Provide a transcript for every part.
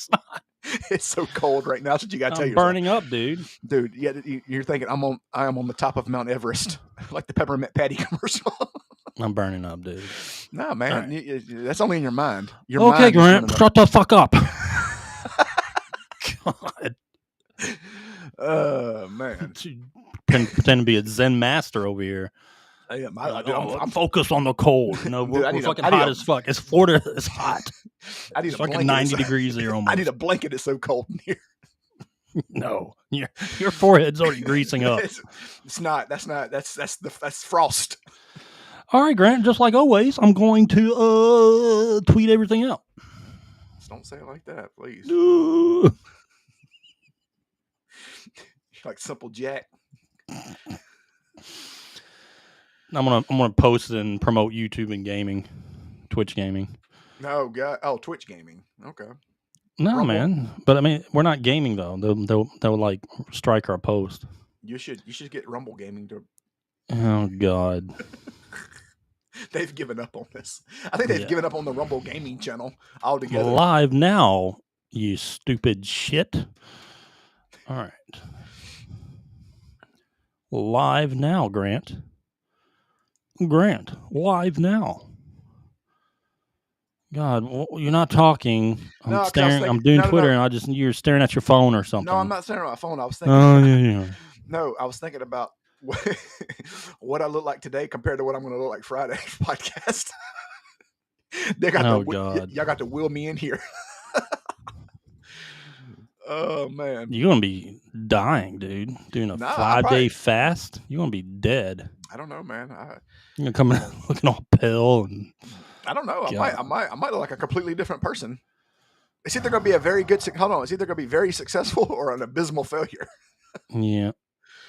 it's not. It's so cold right now. That's what you got to tell I'm yourself. burning up, dude. Dude, yeah, you're thinking I am on the top of Mount Everest, like the Peppermint Patty commercial. I'm burning up, dude. No, man, Right. that's only in your mind. Your Okay, mind Grant, shut the fuck up. God. Man. Pretend to be a Zen master over here. I'm focused on the cold. You know, we're fucking hot as fuck. It's Florida. It's hot. I need it's a fucking blanket. 90 degrees here almost. I need a blanket. It's so cold in here. No, your forehead's already greasing up. It's not. That's frost. All right, Grant. Just like always, I'm going to tweet everything out. Just don't say it like that, please. Like Simple Jack. I'm gonna post it and promote YouTube and gaming, Twitch gaming. No, God. Oh, Twitch gaming. Okay. No, Rumble. man. But I mean, we're not gaming though. They'll like strike our post. You should get Rumble Gaming to. Oh God. They've given up on this. I think they've given up on the Rumble Gaming channel altogether. Live now, you stupid shit. All right. Live now, Grant. Grant, live now. God, you're not talking. I'm staring. I'm doing Twitter, and you're staring at your phone or something. No, I'm not staring at my phone. I was thinking. Oh yeah. No, I was thinking about what I look like today compared to what I'm going to look like Friday's podcast. God. Y'all got to wheel me in here. Oh man, you're gonna be dying, dude. Doing a 5-day fast. You're gonna be dead. I don't know, man. You're gonna come in looking all pale and. I don't know. I might look like a completely different person. It's either gonna be a very good. Hold on. It's either gonna be very successful or an abysmal failure. Yeah,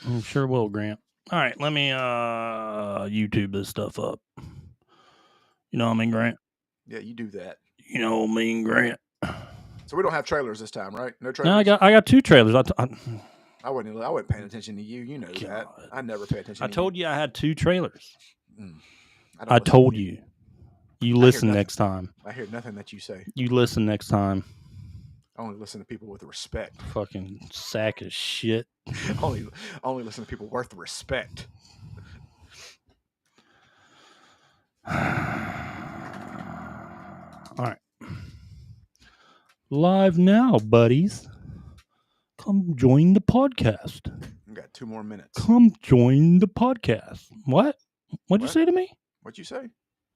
I'm sure will, Grant. All right, let me YouTube this stuff up. You know what I mean, Grant? Yeah, you do that. You know what I mean, Grant? So we don't have trailers this time, right? No trailers. No, I got 2 trailers. I wasn't paying attention to you. You know God. That. I never pay attention. I told you I had 2 trailers. I told you. You listen next time. I hear nothing that you say. You listen next time. I only listen to people with respect. Fucking sack of shit. only listen to people worth respect. All right. Live now, buddies. Come join the podcast. We got 2 more minutes. Come join the podcast. What? What'd you say to me? What'd you say?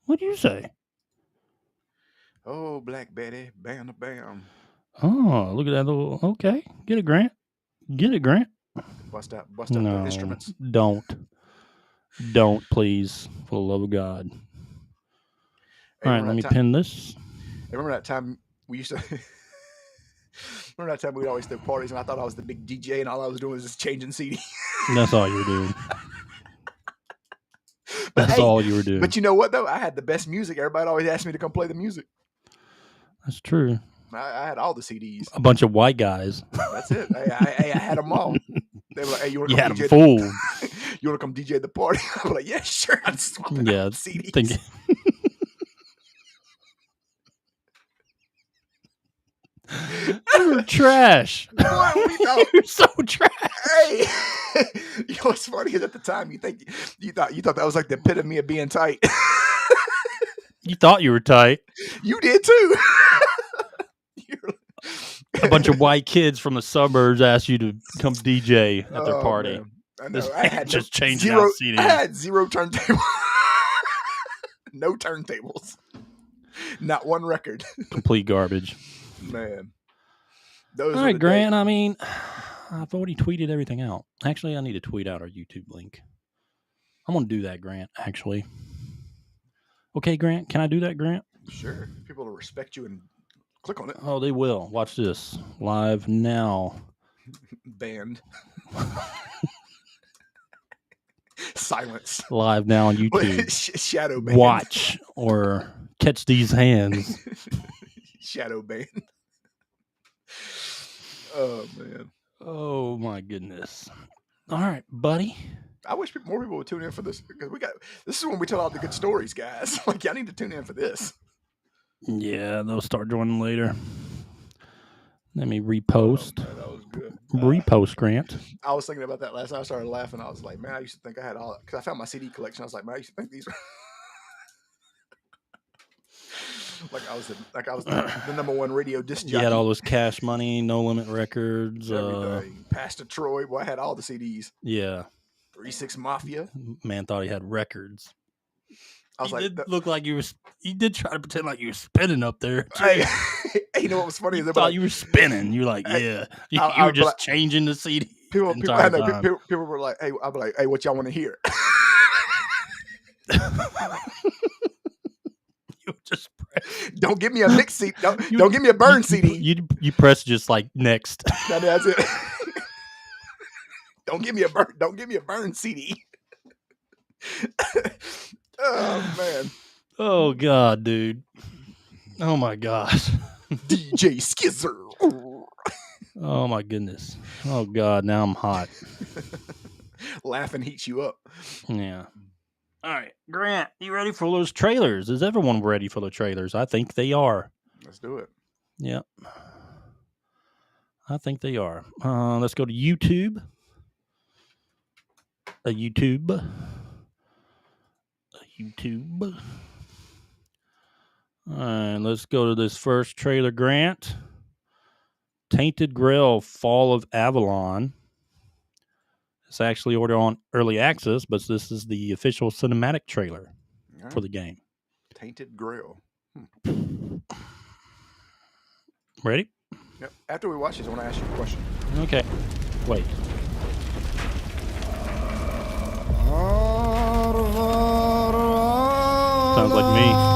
What'd you say? Oh, Black Betty, bam, bam. Oh, look at that little. Okay, get it, Grant. Get it, Grant. Bust out the instruments. Don't, please, for the love of God. All right, let me pin this. Remember that time we used to. Remember that time we'd always throw parties and I thought I was the big DJ and all I was doing was just changing CD. That's all you were doing. That's all you were doing. But you know what, though? I had the best music. Everybody always asked me to come play the music. That's true. I had all the CDs. A bunch of white guys. That's it. I had them all. They were like, hey, you want to come DJ? Fooled. You want to come DJ the party? I'm like, yeah, sure. I'm swapping out CDs. You're trash. You're so trash. Hey, you know what's funny is at the time you thought that was like the epitome of being tight. You thought you were tight. You did too. A bunch of white kids from the suburbs asked you to come DJ at their party. Man. I know. I had just changed out CDs. I had 0 turntables. No turntables. Not one record. Complete garbage. Man. All right, Grant. I mean, I've already tweeted everything out. Actually, I need to tweet out our YouTube link. I'm going to do that, Grant, actually. Okay, Grant. Can I do that, Grant? Sure. People will respect you and click on it. Oh, they will. Watch this. Live now. Banned. Silence. Live now on YouTube. Shadow banned. Watch or catch these hands. Shadow banned. Oh, man. Oh, my goodness. All right, buddy. I wish more people would tune in for this because this is when we tell all the good stories, guys. Like, y'all need to tune in for this. Yeah, they'll start joining later. Let me repost. Oh, man, that was good. Repost, Grant. I was thinking about that last night. I started laughing. I was like, man, I used to think I had all, because I found my CD collection. I was like, man, I used to think these were like I was the #1 radio disc jockey. You had all those Cash Money, No Limit Records, everything. Pastor Troy, boy, I had all the CDs. Yeah. 3-6 Mafia. Man thought he had records. I was look like you were. You did try to pretend like you were spinning up there. Hey, you know what was funny? You thought you were spinning. You're like, yeah. You were just changing the CD. People were like, hey, I'll be like, hey, what y'all want to hear? You just press. Don't give me a mix CD. Don't give me a burn CD. You press just like next. That's it. Don't give me a burn CD. Oh man. Oh god, dude. Oh my gosh. DJ 𝐃𝐨𝐧'𝐭. Oh my goodness. Oh god, now I'm hot. Laughing heats you up. Yeah. All right, Grant, you ready for those trailers? Is everyone ready for the trailers? I think they are. Let's do it. Yep. I think they are. Let's go to YouTube. YouTube. All right, let's go to this first trailer, Grant. Tainted Grail, Fall of Avalon. It's actually ordered on early access, but this is the official cinematic trailer for the game. Tainted Grail. Ready? Yep. After we watch this, I want to ask you a question. Okay. Wait. Sounds like me.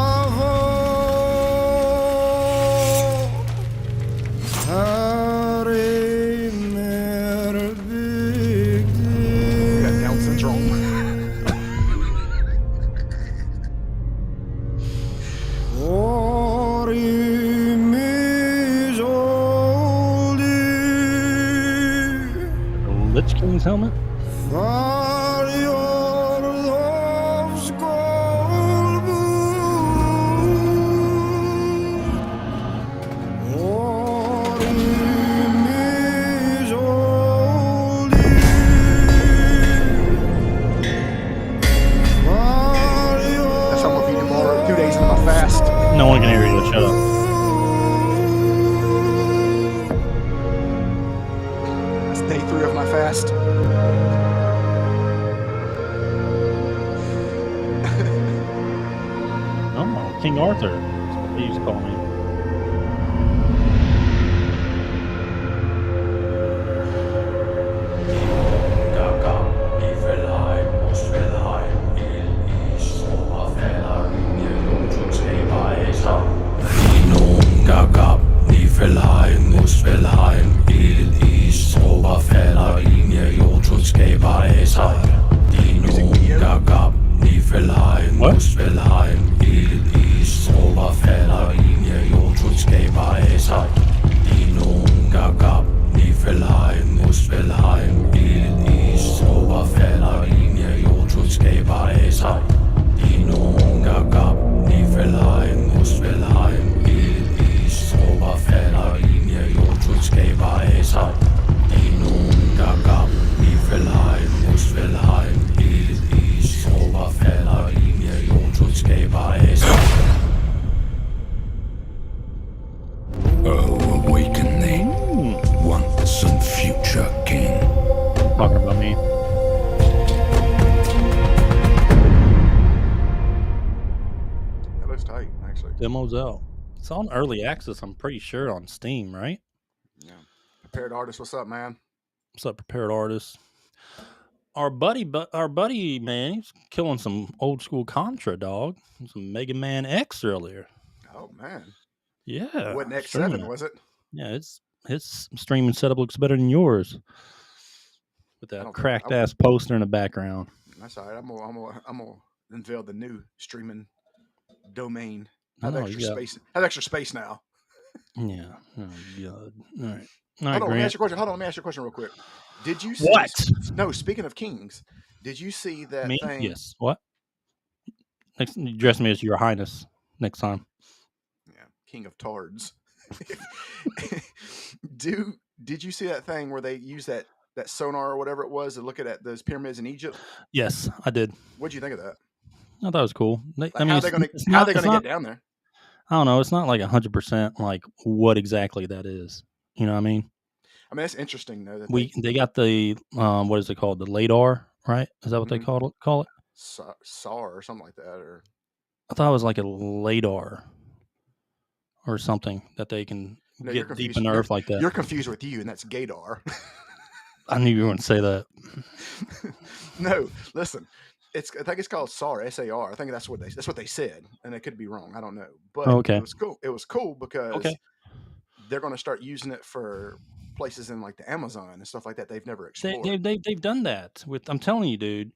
𝐬𝐮𝐬𝐜𝐫𝐢𝐻𝐿𝐴 helmet? That's how I'm gonna be tomorrow. 2 days into my fast. No one can hear you. Shut up. That's day 3 of my fast. Oh, King Arthur. That's what he used to call me. Talking about me. That looks tight, actually. Demo's out. It's on early access, I'm pretty sure, on Steam, right? Yeah. Prepared Artist, what's up, man? What's up, Prepared Artist? Our buddy, man, he's killing some old school Contra, dog. Some Mega Man X earlier. Oh man. Yeah. It wasn't X7, was it? Yeah, his streaming setup looks better than yours. With that cracked ass poster in the background. That's all right. I'm gonna unveil the new streaming domain. I have extra space now. Yeah. Oh god. All right. Hold on, let me ask you a question. Hold on, let me ask you a question real quick. Did you see what? No, speaking of kings, did you see that thing? Yes. What? Next, you address me as Your Highness next time. Yeah, King of Tards. Did you see that thing where they use that sonar or whatever it was to look at those pyramids in Egypt? Yes, I did. What'd you think of that? I thought it was cool. How are they going to get down there? I don't know. It's not like 100% like what exactly that is. You know what I mean? I mean, that's interesting though. That they got the what is it called? The LiDAR, right? Is that what they call it? SAR or something like that, or I thought it was like a LiDAR or something that they can get deep in Earth like that. You're confused with you, and that's gaydar. I knew you were going to say that. No, listen. I think it's called SAR, S-A-R. I think that's what they said, and it could be wrong. I don't know, but it was cool. It was cool because they're going to start using it for places in like the Amazon and stuff like that they've never explored. They've done that with. I'm telling you, dude.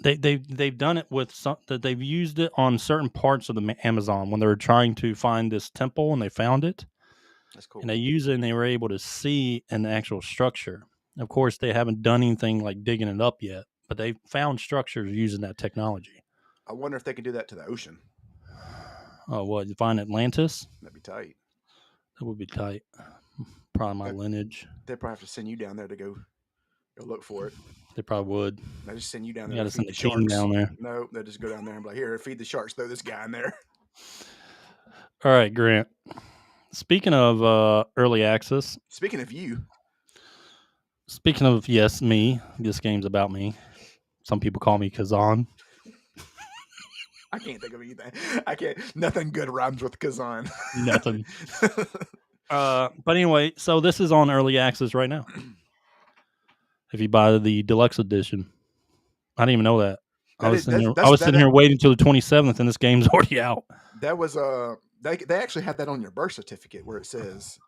They've done it with some that they've used it on certain parts of the Amazon when they were trying to find this temple and they found it. That's cool. And they used it and they were able to see an actual structure. Of course, they haven't done anything like digging it up yet, but they found structures using that technology. I wonder if they can do that to the ocean. Oh, what? You find Atlantis? That'd be tight. That would be tight. Probably my lineage. They'd probably have to send you down there to go look for it. They probably would. They just send you down there. You got to send the team down there. No, they just go down there and be like, "Here, feed the sharks. Throw this guy in there." All right, Grant. Speaking of early access. Speaking of you. Speaking of, yes, me. This game's about me. Some people call me Khazan. I can't think of anything. I can't. Nothing good rhymes with Khazan. Nothing. But anyway, so this is on early access right now. If you buy the deluxe edition, I didn't even know that. I was sitting here waiting until the 27th, and this game's already out. That was they actually had that on your birth certificate where it says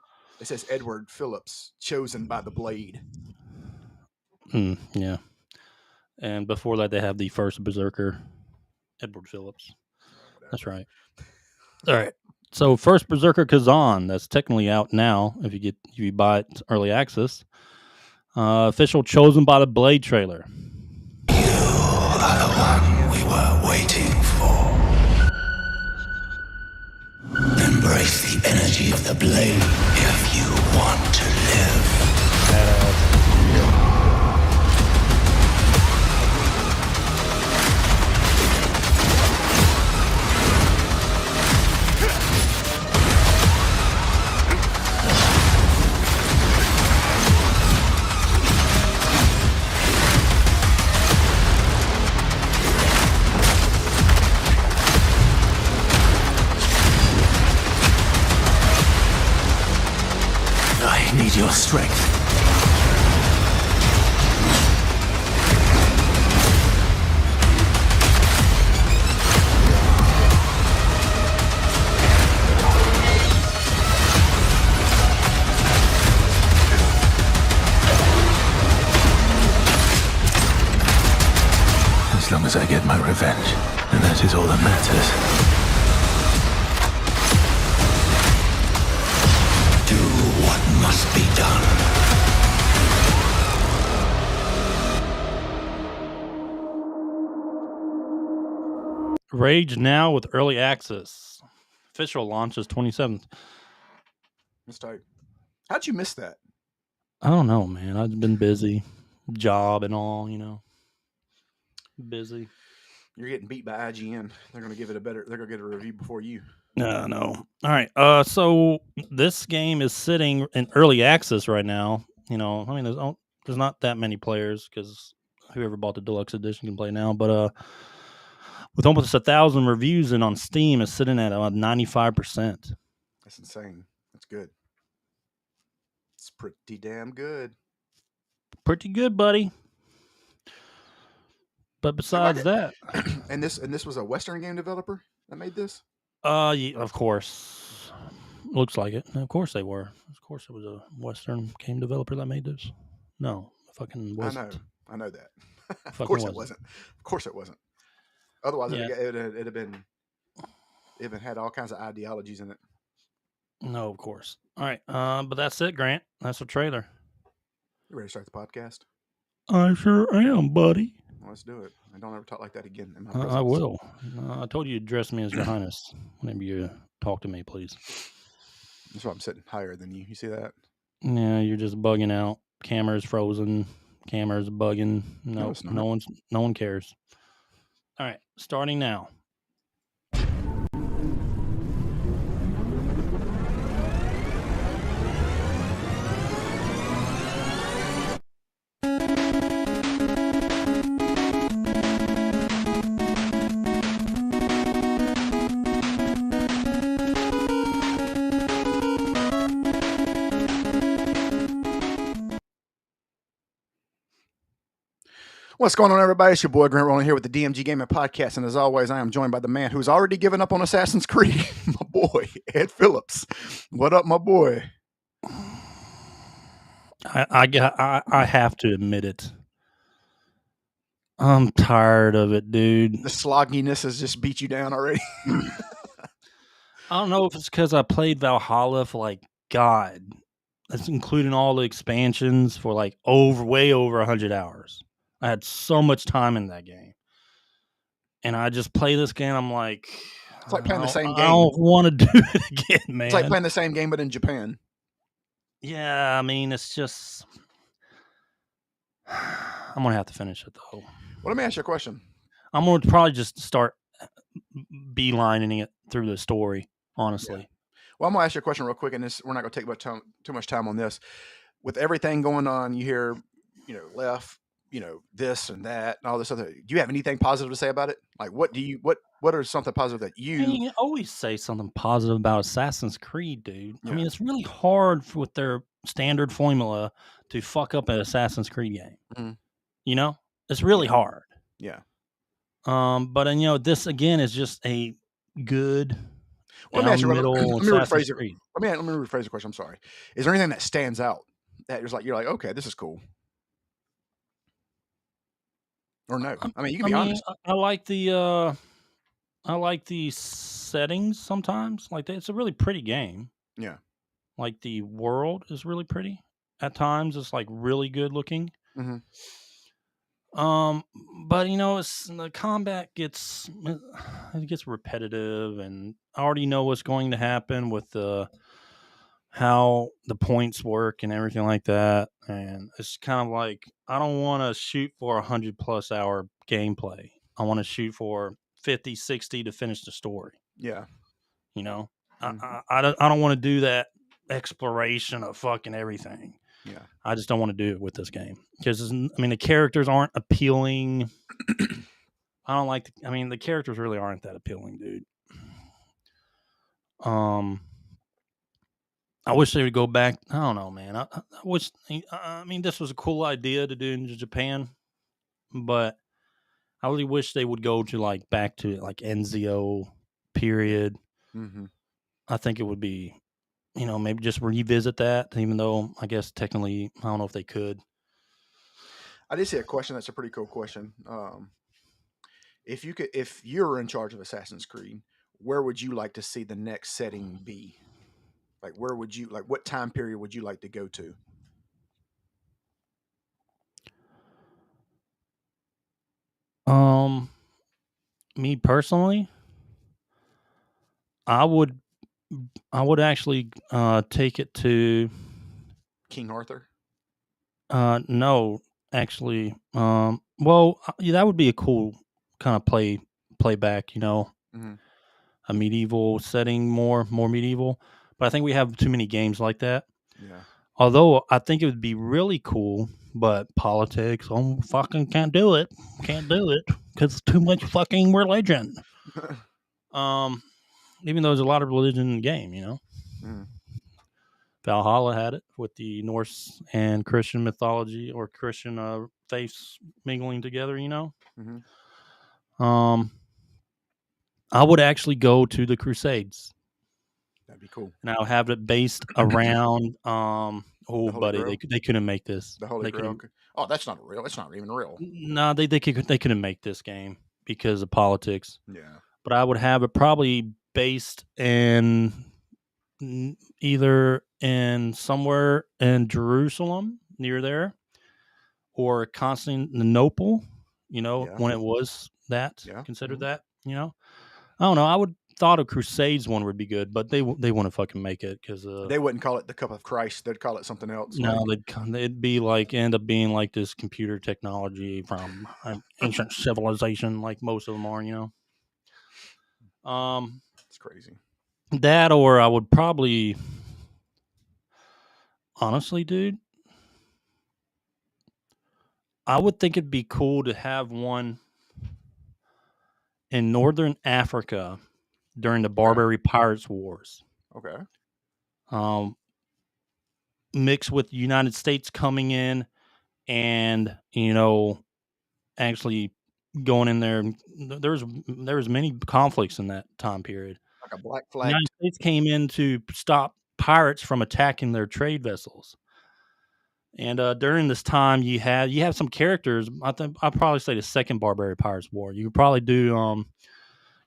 Edward Phillips, chosen by the blade. Yeah, and before that, they have the first Berserker, Edward Phillips. That's right. All right. So first Berserker Khazan, that's technically out now. If you buy it early access. Official Chosen by the Blade trailer. You are the one we were waiting for. Embrace the energy of the blade if you want to live. I need your strength. As long as I get my revenge, and that is all that matters. Do what must be done. Rage now with early access. Official launch is 27th. That's tight. How'd you miss that? I don't know, man. I've been busy. Job and all, Busy. You're getting beat by IGN. They're gonna give it they're gonna get a review before you. No. All right. So this game is sitting in early access right now. There's not that many players because whoever bought the deluxe edition can play now. But with almost 1,000 reviews and on Steam, it's sitting at 95%. That's insane. That's good. It's pretty damn good. Pretty good, buddy. But besides that, and this was a Western game developer that made this. Yeah, of course. Looks like it. Of course they were. Of course it was a Western game developer that made this. No, fucking wasn't. I know that. Of course it wasn't. Of course it wasn't. Otherwise, it'd have had all kinds of ideologies in it. No, of course. All right, but that's it, Grant. That's the trailer. You ready to start the podcast? I sure am, buddy. Well, let's do it. And don't ever talk like that again in my presence. I will. I told you to address me as Your Highness whenever you talk to me, please. That's why I'm sitting higher than you. You see that? Yeah, you're just bugging out. Camera's frozen. Camera's bugging. No one cares. All right, starting now. What's going on, everybody? It's your boy Grant Rolling here with the DMG Gaming Podcast, and as always, I am joined by the man who's already given up on Assassin's Creed, my boy Ed Phillips. What up, my boy? I have to admit it. I'm tired of it, dude. The slogginess has just beat you down already. I don't know if it's because I played Valhalla for like God. That's including all the expansions for like way over 100 hours. I had so much time in that game. And I just play this game, I'm like... It's like playing the same game. I don't want to do it again, man. It's like playing the same game, but in Japan. Yeah, I mean, it's just... I'm going to have to finish it, though. Well, let me ask you a question. I'm going to probably just start beelining it through the story, honestly. Yeah. Well, I'm going to ask you a question real quick, and we're not going to take too much time on this. With everything going on, you hear, left, this and that and all this other. Do you have anything positive to say about it? Like, what are something positive that you always say something positive about Assassin's Creed, dude? Yeah. I mean, it's really hard with their standard formula to fuck up an Assassin's Creed game. Mm-hmm. It's really hard. Yeah. But this again is just a good. Let me rephrase it. Let me rephrase the question. I'm sorry. Is there anything that stands out that you're like, okay, this is cool? Or no? I mean, you can be honest. I like the settings sometimes. Like, it's a really pretty game. Yeah. Like, the world is really pretty. At times, it's like really good looking. Mm-hmm. But the combat gets repetitive, and I already know what's going to happen with how the points work and everything like that. And it's kind of like, I don't want to shoot for 100+ hour gameplay. I want to shoot for 50, 60 to finish the story. Yeah. Mm-hmm. I don't want to do that exploration of fucking everything. Yeah. I just don't want to do it with this game because, the characters aren't appealing. I don't like the characters really aren't that appealing, dude. I wish they would go back. I don't know, man. I wish. This was a cool idea to do in Japan, but I really wish they would go to back to 𝐬𝐮𝐬𝐫𝐞 period. Mm-hmm. I think it would be, maybe just revisit that. Even though I guess technically, I don't know if they could. I did see a question. That's a pretty cool question. If you're in charge of Assassin's Creed, where would you like to see the next setting be? Like, what time period would you like to go to? Me personally, I would actually take it to King Arthur. No, actually, well, that would be a cool kind of playback, Mm-hmm. A medieval setting, more medieval. But I think we have too many games like that. Yeah. Although I think it would be really cool, but politics, fucking can't do it because it's too much fucking religion. Even though there's a lot of religion in the game, Mm-hmm. Valhalla had it with the Norse and Christian mythology or Christian faiths mingling together, Mm-hmm. I would actually go to the Crusades. That'd be cool. And I'll have it based around buddy, they couldn't make this. The Holy Grail. Oh, that's not real. It's not even real. No, they couldn't make this game because of politics. Yeah. But I would have it probably based in either in somewhere in Jerusalem near there, or Constantinople, when it was that considered that, I don't know. thought a Crusades one would be good, but they wouldn't fucking make it because they wouldn't call it the Cup of Christ. They'd call it something else. No, it'd be like end up being like this computer technology from ancient civilization, like most of them are. It's crazy. That, or I would probably, honestly, dude, I would think it'd be cool to have one in Northern Africa during the Barbary Pirates Wars. Okay. Mixed with the United States coming in and, actually going in there. There was many conflicts in that time period. Like a black flag. The United States came in to stop pirates from attacking their trade vessels. And during this time, you have some characters. I'd probably say the second Barbary Pirates War. You could probably do,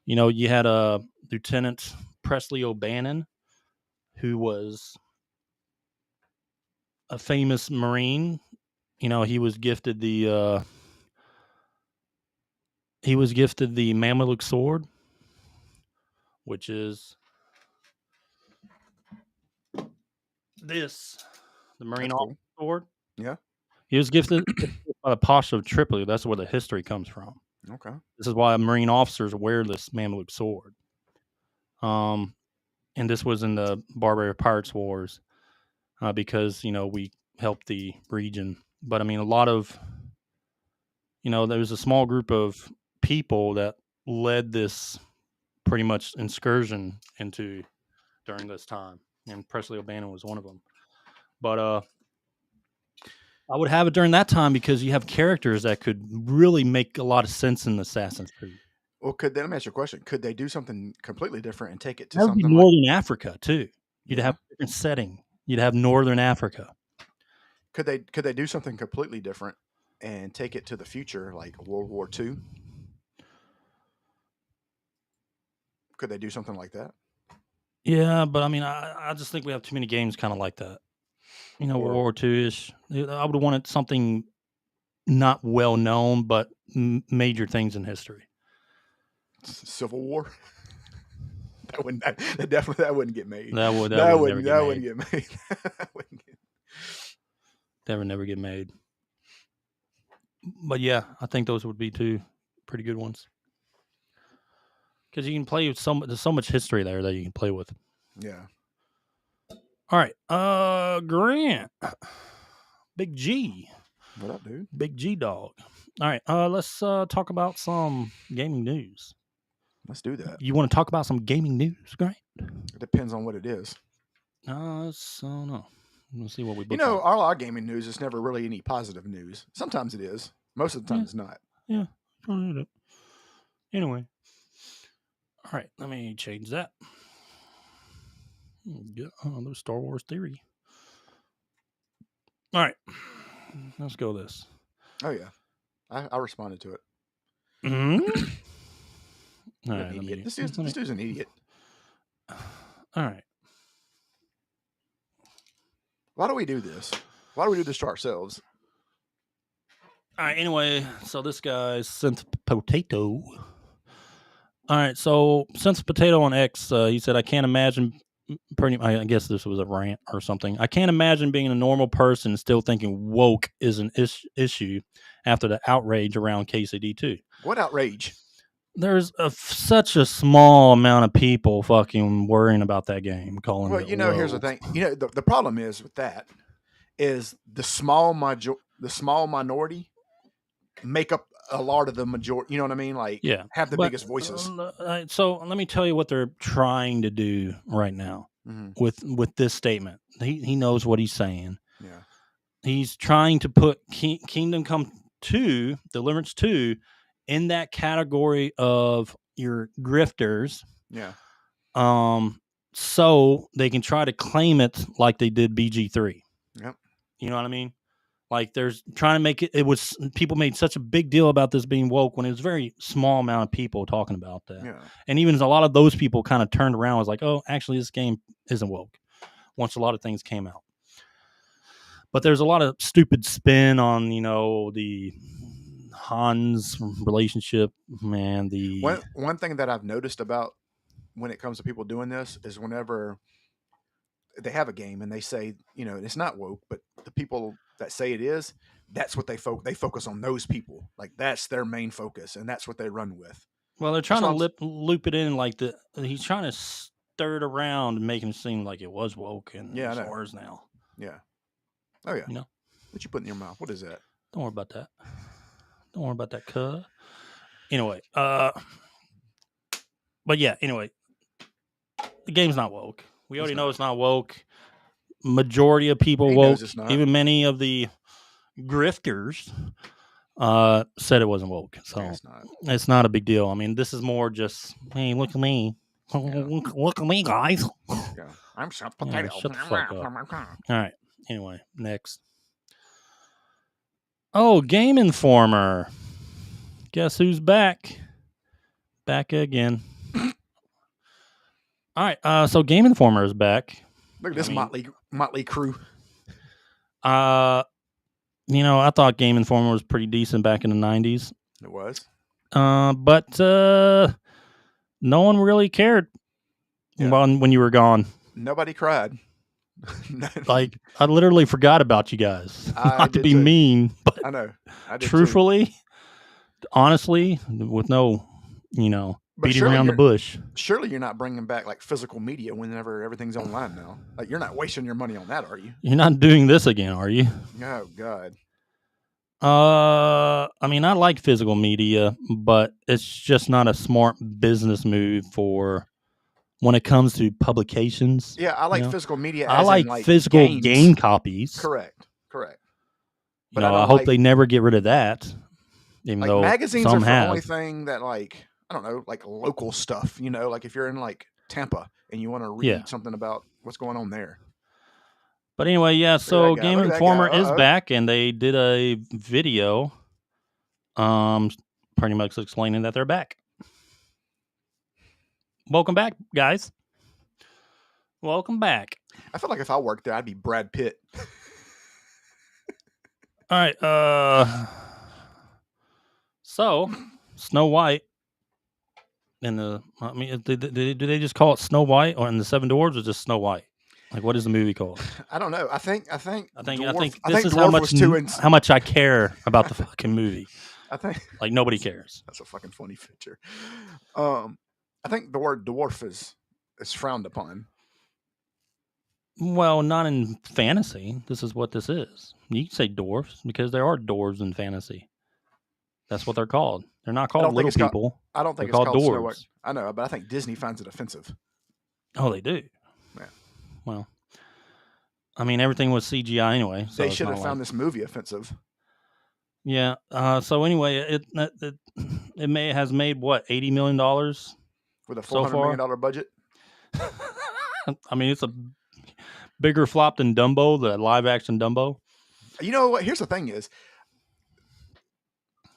you had a Lieutenant Presley O'Bannon, who was a famous Marine. He was gifted the Mamluk sword, which is the Marine officer sword. Yeah. He was gifted by the Pasha of Tripoli. That's where the history comes from. Okay. This is why Marine officers wear this Mamluk sword. And this was in the Barbary Pirates Wars because, we helped the region. But, I mean, a lot of, there was a small group of people that led this pretty much excursion during this time. And Presley O'Bannon was one of them. But I would have it during that time because you have characters that could really make a lot of sense in Assassin's Creed. Well, let me ask you a question. Could they do something completely different and take it to that would something be Northern Africa too? You'd have a different setting. You'd have Northern Africa. Could they do something completely different and take it to the future, like World War II? Could they do something like that? Yeah, but I mean, I just think we have too many games kind of like that. World War II-ish. I would have wanted something not well known, but major things in history. Civil War. That wouldn't get made. That wouldn't get made. That would never get made. But yeah, I think those would be two pretty good ones. Because you can play with there's so much history there that you can play with. Yeah. All right. Grant. Big G. What up, dude? Big G dog. All right. Let's talk about some gaming news. Let's do that. You want to talk about some gaming news, Grant? It depends on what it is. I don't know. We'll see what we book all our gaming news is never really any positive news. Sometimes it is. Most of the time it's not. Yeah. Anyway. All right. Let me change that. There's Star Wars Theory. All right. Let's go with this. Oh, yeah. I responded to it. Mm-hmm. All right. Idiot. This dude's an idiot. All right. Why do we do this? Why do we do this to ourselves? All right. Anyway, so this guy's Synth Potato. All right. So Synth Potato on X, he said, I can't imagine. I guess this was a rant or something. I can't imagine being a normal person and still thinking woke is an issue after the outrage around KCD2. What outrage? There's such a small amount of people fucking worrying about that game. Calling it woke. Here's the thing. The problem is with that is the small minority make up a lot of the majority. You know what I mean? Like, have the biggest voices. So let me tell you what they're trying to do right now with this statement. He knows what he's saying. Yeah, he's trying to put Kingdom Come 2, Deliverance 2, in that category of your grifters. Yeah. So they can try to claim it like they did BG3. Yep. You know what I mean? Like there's trying to make it. It was people made such a big deal about this being woke when it was a very small amount of people talking about that. Yeah. And even a lot of those people kind of turned around and was like, oh, actually this game isn't woke. Once a lot of things came out. But there's a lot of stupid spin on, the Hans relationship, man. One thing that I've noticed about when it comes to people doing this is whenever they have a game and they say, it's not woke, but the people that say it is, that's what they focus on those people. Like that's their main focus, and that's what they run with. Well, they're trying to loop it in like he's trying to stir it around and make it seem like it was woke and it's ours now. Yeah. Oh yeah. What you put in your mouth? What is that? Don't worry about that. Don't worry about that, 𝐿. Anyway, but yeah, anyway, the game's not woke. We already know it's not woke. Majority of people woke, even many of the grifters, said it wasn't woke. So it's not a big deal. I mean, this is more just, hey, look at me. Look at me, guys. Yeah. I'm soft potato. Shut the fuck up. All right. Anyway, next. Oh, Game Informer. Guess who's back? Back again. All right. So Game Informer is back. Look at this motley crew. I thought Game Informer was pretty decent back in the 90s. It was. But no one really cared when you were gone. Nobody cried. Like, I literally forgot about you guys. Not to be mean, but I know. I did truthfully, honestly, with no, beating around the bush. Surely you're not bringing back like physical media whenever everything's online now. Like, you're not wasting your money on that, are you? You're not doing this again, are you? Oh God. I mean, I like physical media, but it's just not a smart business move for when it comes to publications. Yeah, I like physical media. I like physical game copies. Correct. But I hope they never get rid of that. Even though magazines some are have. the only thing that, like, I don't know, like local stuff. Like if you're in like Tampa and you want to read something about what's going on there. But anyway, so Game Informer is back, and they did a video, pretty much explaining that they're back. Welcome back, guys. Welcome back. I feel like if I worked there, I'd be Brad Pitt. All right. So Snow White do they just call it Snow White, or in the Seven Dwarfs, or just Snow White? Like, what is the movie called? I don't know. I think this is how much I care about the fucking movie. I think like nobody cares. That's a fucking funny picture. I think the word dwarf is frowned upon. Well, not in fantasy. This is what this is. You can say dwarfs because there are dwarves in fantasy. That's what they're called. They're not called little people. I don't think they're it's called dwarves. Snow White. I know, but I think Disney finds it offensive. Oh, they do? Yeah. Well, I mean, everything was CGI anyway. So they should have found this movie offensive. Yeah. So anyway, it has made what, $80 million with a $400 million budget. I mean, it's a bigger flop than Dumbo, the live action Dumbo. You know what? Here's the thing: is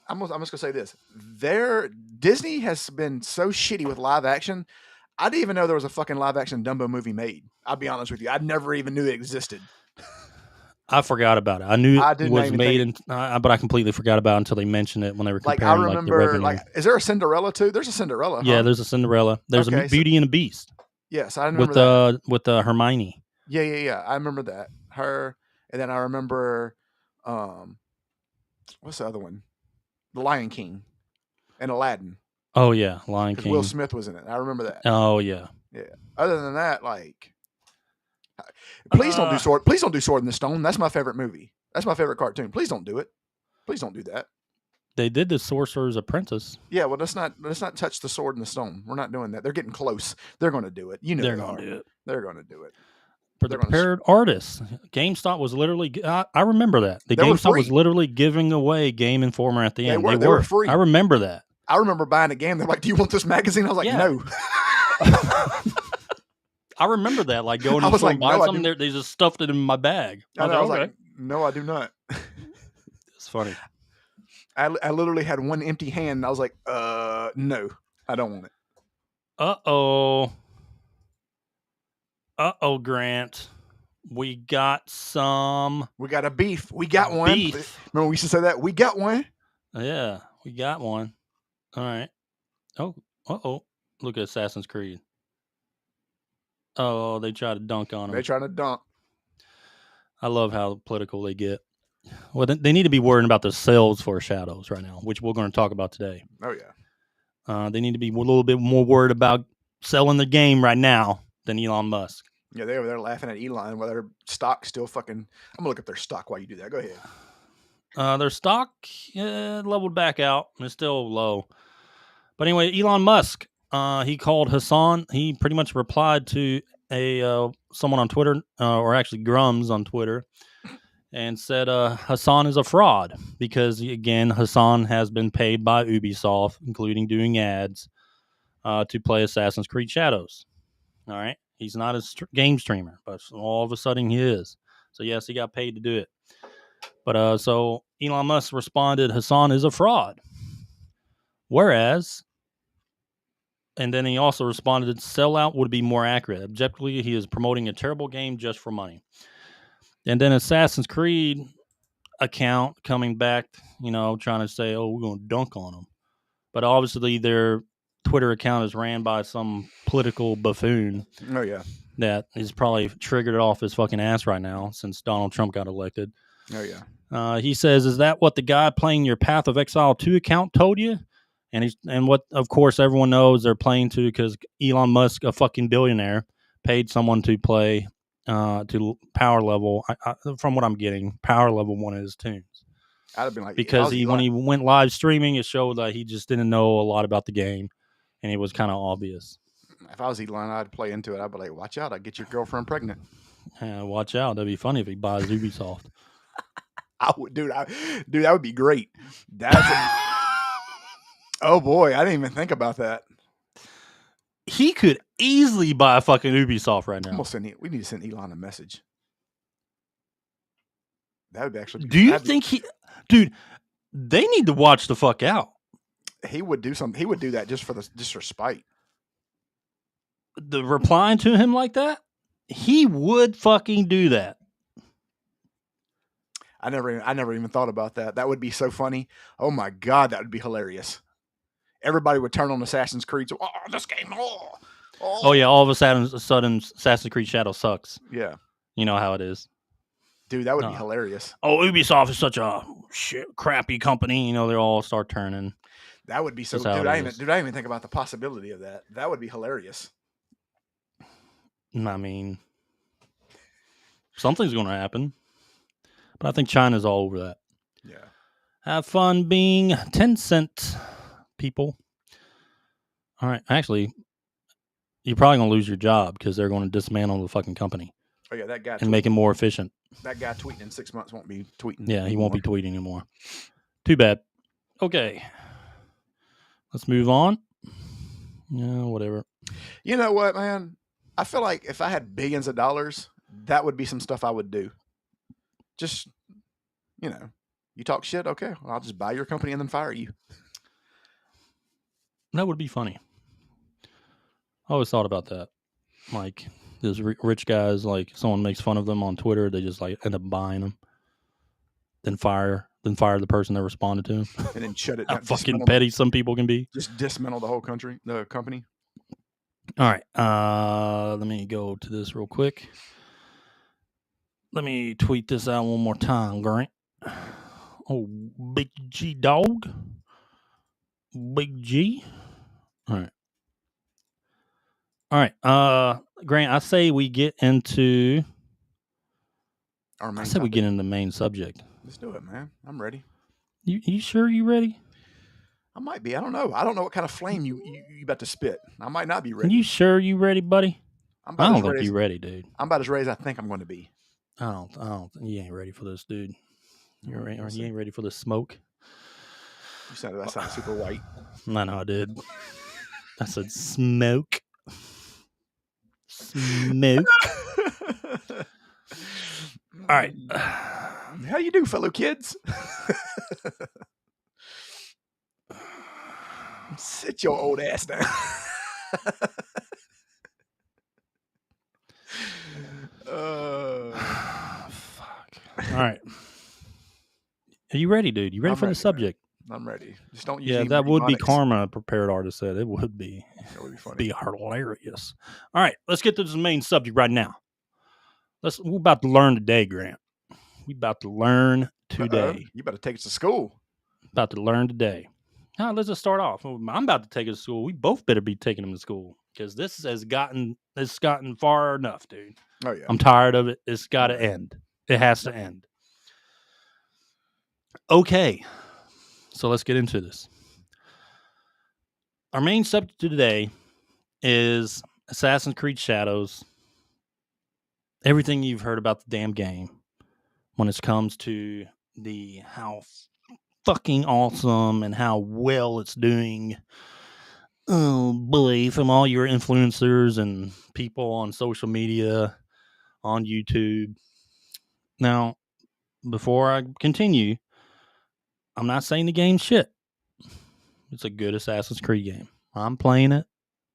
I'm just gonna say this: Disney has been so shitty with live action. I didn't even know there was a fucking live action Dumbo movie made. I'll be honest with you. I never even knew it existed. I forgot about it. I knew it was made, but I completely forgot about it until they mentioned it when they were comparing the revenue. Is there a Cinderella too? There's a Cinderella. Yeah, there's a Cinderella. There's a Beauty and the Beast. Yes, I remember that. With Hermione. Yeah. I remember that. Her, and then I remember, what's the other one? The Lion King and Aladdin. Oh yeah, Lion King. Will Smith was in it. I remember that. Oh yeah. Yeah. Other than that, like, please don't do Sword. Please don't do Sword in the Stone. That's my favorite movie. That's my favorite cartoon. Please don't do it. Please don't do that. They did the Sorcerer's Apprentice. Yeah, well, let's not touch the Sword in the Stone. We're not doing that. They're getting close. They're going to do it. They're going to do it. They're going to do it. For the prepared artists, GameStop was literally. I remember that GameStop was literally giving away Game Informer at the end. They were free. I remember that. I remember buying a game. They're like, "Do you want this magazine?" I was like, "No." I remember that, like going to the store, buy something. They just stuffed it in my bag. I was like, "No, I do not." It's funny. I literally had one empty hand. And I was like, "No, I don't want it." Grant. We got a beef. We got one. Beef. Remember we used to say that? We got one. Yeah, we got one. All right. Oh, look at Assassin's Creed. Oh, they try to dunk on him. They're trying to dunk. I love how political they get. Well, they need to be worrying about the sales for Shadows right now, which we're going to talk about today. Oh, yeah. They need to be a little bit more worried about selling the game right now than Elon Musk. Yeah, they're laughing at Elon while their stock's still fucking... I'm going to look at their stock while you do that. Go ahead. Their stock leveled back out. It's still low. But anyway, Elon Musk, he called Khazan. He pretty much replied to someone on Twitter, or actually Grums on Twitter, and said Khazan is a fraud because, again, Khazan has been paid by Ubisoft, including doing ads, to play Assassin's Creed Shadows. All right? He's not a game streamer, but all of a sudden he is. So, yes, he got paid to do it. But so Elon Musk responded, Khazan is a fraud. Whereas, and then he also responded, sellout would be more accurate. Objectively, he is promoting a terrible game just for money. And then Assassin's Creed account coming back, trying to say, oh, we're going to dunk on them. But obviously their Twitter account is ran by some political buffoon. Oh, yeah. That is probably triggered it off his fucking ass right now since Donald Trump got elected. Oh, yeah. He says, is that what the guy playing your Path of Exile 2 account told you? And what, of course, everyone knows they're playing to because Elon Musk, a fucking billionaire, paid someone to play to power level, from what I'm getting, power level one of his tunes. I'd have been like, because when he went live streaming, it showed that he just didn't know a lot about the game, and it was kind of obvious. If I was Elon, I'd play into it. I'd be like, watch out, I'd get your girlfriend pregnant. Watch out. That'd be funny if he buys Ubisoft. I would, dude, that would be great. Oh boy, I didn't even think about that. He could easily buy a fucking Ubisoft right now. We need to send Elon a message. That would actually. Do you think dude? They need to watch the fuck out. He would do something. He would do that just for spite. The replying to him like that, he would fucking do that. I never even thought about that. That would be so funny. Oh my god, that would be hilarious. Everybody would turn on Assassin's Creed. So, this game. Oh yeah, all of a sudden Assassin's Creed Shadow sucks. Yeah. You know how it is. Dude, that would be hilarious. Oh, Ubisoft is such a crappy company. They all start turning. That would be so. Dude, I didn't even think about the possibility of that. That would be hilarious. I mean, something's going to happen. But I think China's all over that. Yeah. Have fun being Tencent, people. All right. Actually, you're probably going to lose your job because they're going to dismantle the fucking company. Oh, yeah, that guy. And make it more efficient. That guy tweeting in 6 months won't be tweeting. Yeah, he won't be tweeting anymore. Too bad. Okay. Let's move on. Yeah, whatever. You know what, man? I feel like if I had billions of dollars, that would be some stuff I would do. Just, you talk shit, okay, well, I'll just buy your company and then fire you. That would be funny. I always thought about that. Like, those rich guys, like, someone makes fun of them on Twitter, they just, like, end up buying them. Then fire the person that responded to him. And then shut it How down. fucking petty some people can be. Just dismantle the company. All right. Let me go to this real quick. Let me tweet this out one more time, Grant. Oh, Big G dog. Big G. All right. Grant, I say we get into we get into the main subject. Let's do it, man. I'm ready. You sure you ready? I might be. I don't know. I don't know what kind of flame you about to spit. I might not be ready. You sure you ready, buddy? I don't think you're ready, dude. I'm about as ready as I think I'm going to be. I don't. You ain't ready for this, dude. You ain't ready for the smoke. That sounded super white. I know I did. I said smoke. Smoke. All right. How you do, fellow kids? Sit your old ass down. Fuck. All right. Are you ready, dude? You ready for the subject? I'm ready. Just don't use. Yeah, that would be karma. A prepared artist said it would be. That would be funny. Be hilarious. All right, let's get to the main subject right now. We're about to learn today, Grant. We about to learn today. You better take us to school. About to learn today. Now, let's just start off. I'm about to take it to school. We both better be taking them to school because this has gotten far enough, dude. Oh yeah. I'm tired of it. It's got to end. It has to end. Okay, so let's get into this. Our main subject today is Assassin's Creed Shadows. Everything you've heard about the damn game when it comes to how fucking awesome and how well it's doing. Oh boy, from all your influencers and people on social media, on YouTube. Now, before I continue, I'm not saying the game's shit. It's a good Assassin's Creed game. I'm playing it.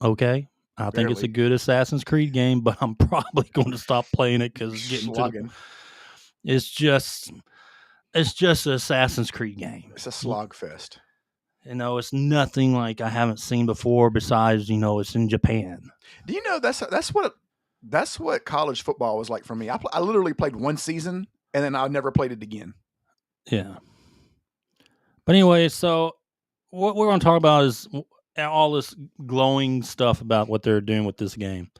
Okay. I think it's a good Assassin's Creed game, but I'm probably going to stop playing it because it's getting it's just an Assassin's Creed game. It's a slog fest. It's nothing like I haven't seen before. Besides, it's in Japan. Do you know that's what college football was like for me? I literally played one season and then I never played it again. Yeah. But anyway, so what we're going to talk about is all this glowing stuff about what they're doing with this game.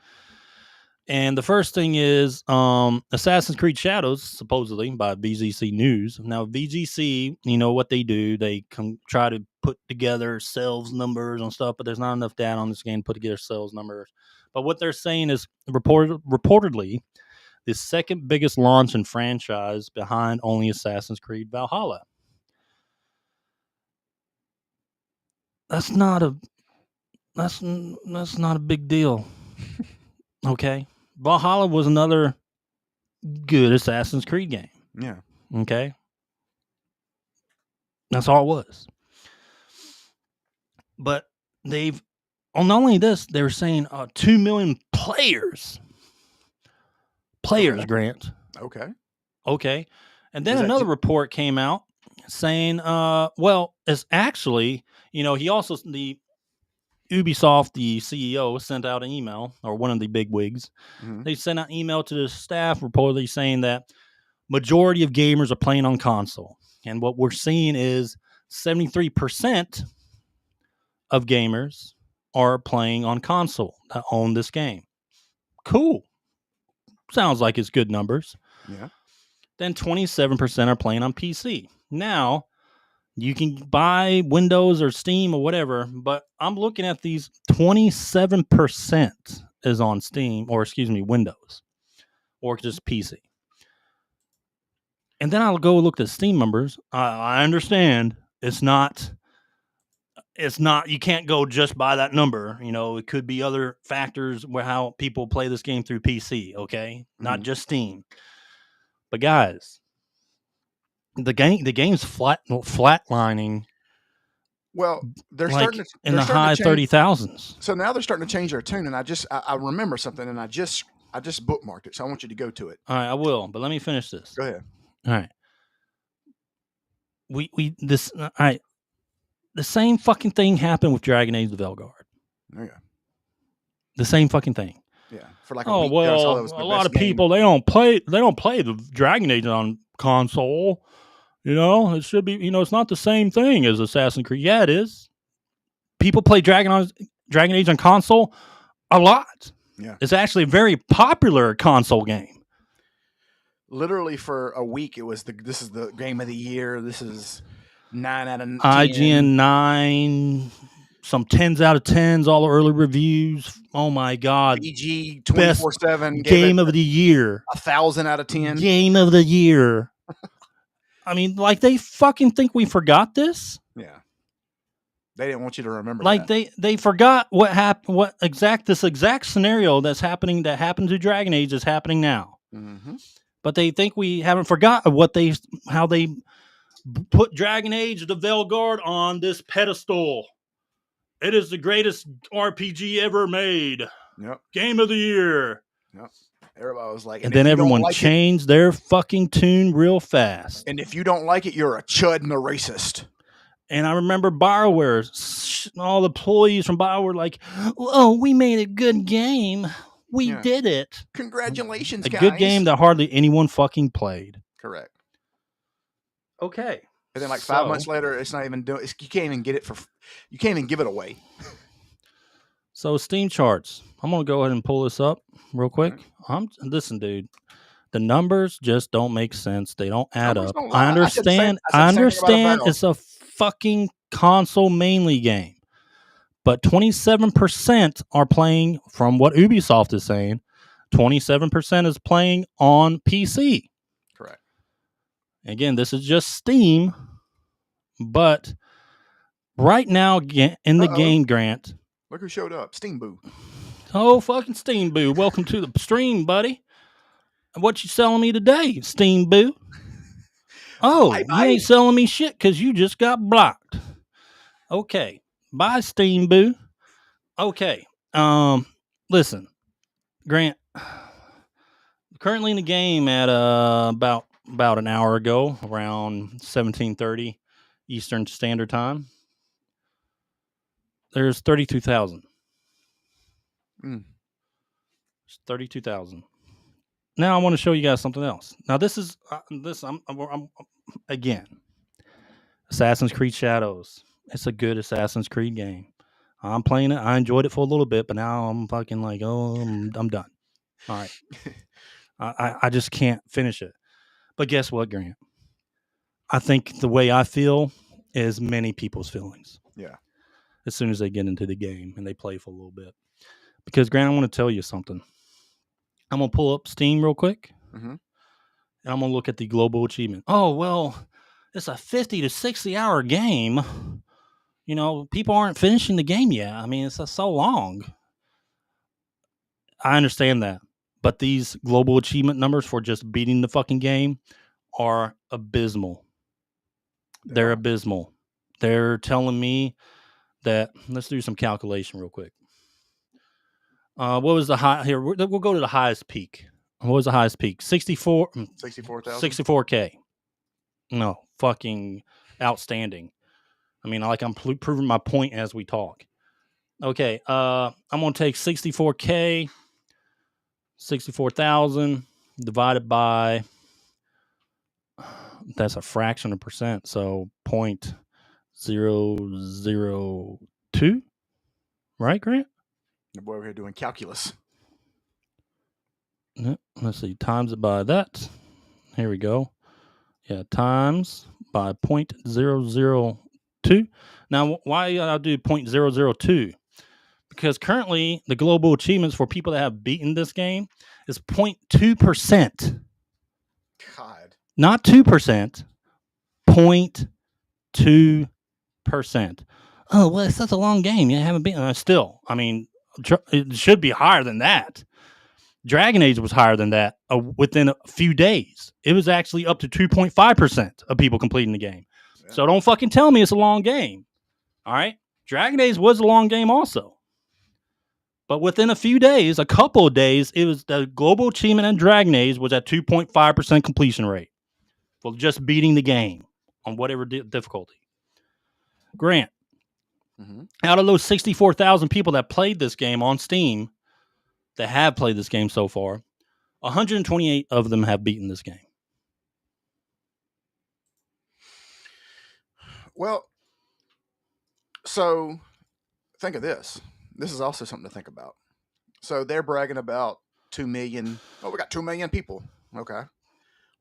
And the first thing is Assassin's Creed Shadows, supposedly by VGC News. Now, VGC, what they do, they try to put together sales numbers and stuff, but there's not enough data on this game to put together sales numbers. But what they're saying is reportedly the second biggest launch in franchise behind only Assassin's Creed Valhalla. That's not a big deal. Okay. Valhalla was another good Assassin's Creed game. Yeah. Okay. That's all it was. But not only this, they were saying 2 million players. Okay. Grant. Okay. And then another report came out saying, it's actually, he also, the Ubisoft, the CEO, sent out an email, or one of the big wigs. Mm-hmm. They sent out an email to the staff reportedly saying that majority of gamers are playing on console. And what we're seeing is 73% of gamers are playing on console that own this game. Cool. Sounds like it's good numbers. Yeah. Then 27% are playing on PC. Now, you can buy Windows or Steam or whatever, but I'm looking at these 27% is on Steam, or Windows, or just PC. And then I'll go look at the Steam numbers. I understand it's not, you can't go just by that number. It could be other factors where how people play this game through PC, okay? Mm-hmm. Not just Steam. But guys, the game's flatlining. Well, they're starting to in the high 30,000s. So now they're starting to change their tune, and I remember something, and I just bookmarked it, so I want you to go to it. All right, I will, but let me finish this. Go ahead. All right. All right. The same fucking thing happened with Dragon Age the Veilguard. Yeah. The same fucking thing. Yeah. For like a week, a lot of people they don't play the Dragon Age on console. It should be, it's not the same thing as Assassin's Creed. Yeah, it is. People play Dragon Age on console a lot. Yeah. It's actually a very popular console game. Literally for a week, this is the game of the year. This is 9 out of 10. IGN 9, some 10s out of 10s, all the early reviews. Oh my God. BG 24/7. Game of the year. 1,000 out of 10. Game of the year. I mean, they fucking think we forgot this? Yeah. They didn't want you to remember that. They forgot what happened, this exact scenario that happened to Dragon Age is happening now. Mm-hmm. But they think we haven't forgotten how they put Dragon Age the Veilguard on this pedestal. It is the greatest RPG ever made. Yep. Game of the year. Yep. Everybody was like, and then everyone changed their fucking tune real fast. And if you don't like it, you're a chud and a racist. And I remember BioWare, all the employees from BioWare were like, oh, we made a good game. We did it. Congratulations, guys. A good game that hardly anyone fucking played. Correct. Okay. And then 5 months later, it's not even doing. You can't even get it you can't even give it away. So Steam charts. I'm gonna go ahead and pull this up real quick. Listen, dude. The numbers just don't make sense. They don't add up. I understand. I understand it's a fucking console mainly game, but 27% are playing. From what Ubisoft is saying, 27% is playing on PC. Correct. Again, this is just Steam, but right now in the game, Grant. Look who showed up, Steam Boo. Oh, fucking Steam Boo! Welcome to the stream, buddy. What you selling me today, Steam Boo? Oh, you ain't selling me shit because you just got blocked. Okay. Bye, Steam Boo. Okay. Listen, Grant. Currently in the game at about an hour ago, around 17:30 Eastern Standard Time. There's 32,000. There's 32,000. Now I want to show you guys something else. Now this is I'm again, Assassin's Creed Shadows. It's a good Assassin's Creed game. I'm playing it. I enjoyed it for a little bit, but now I'm fucking like, oh, I'm done. All right, I just can't finish it. But guess what, Grant? I think the way I feel is many people's feelings. Yeah. As soon as they get into the game and they play for a little bit, because Grant, I want to tell you something. I'm going to pull up Steam real quick, and I'm going to look at the global achievement. Oh, well, it's a 50 to 60-hour game. You know, people aren't finishing the game yet. I mean, it's so long. I understand that. But these global achievement numbers for just beating the fucking game are abysmal. They're abysmal. They're telling me that, let's do some calculation real quick. What was the high here? We'll go to the highest peak. What was the highest peak? 64,000. 64K. No, fucking outstanding. I mean, I'm proving my point as we talk. Okay, I'm gonna take 64K, 64,000 divided by. That's a fraction of percent, so 0.002. Right, Grant? The boy over here doing calculus. Let's see. Times it by that. Here we go. Yeah, times by 0.002. Now, why I do 0.002? Because currently the global achievements for people that have beaten this game is 0.2%. God. Not 2%. 0.2%. Oh, well, it's such a long game. You haven't beaten. Still, I mean, it should be higher than that. Dragon Age was higher than that within a few days. It was actually up to 2.5% of people completing the game. Yeah. So don't fucking tell me it's a long game. All right? Dragon Age was a long game also. But within a few days, a couple of days, it was the global achievement in Dragon Age was at 2.5% completion rate for just beating the game on whatever difficulty. Grant, out of those 64,000 people that played this game on Steam, that have played this game so far, 128 of them have beaten this game. Well, so think of this. This is also something to think about. So they're bragging about 2 million. Oh, we got 2 million people. Okay.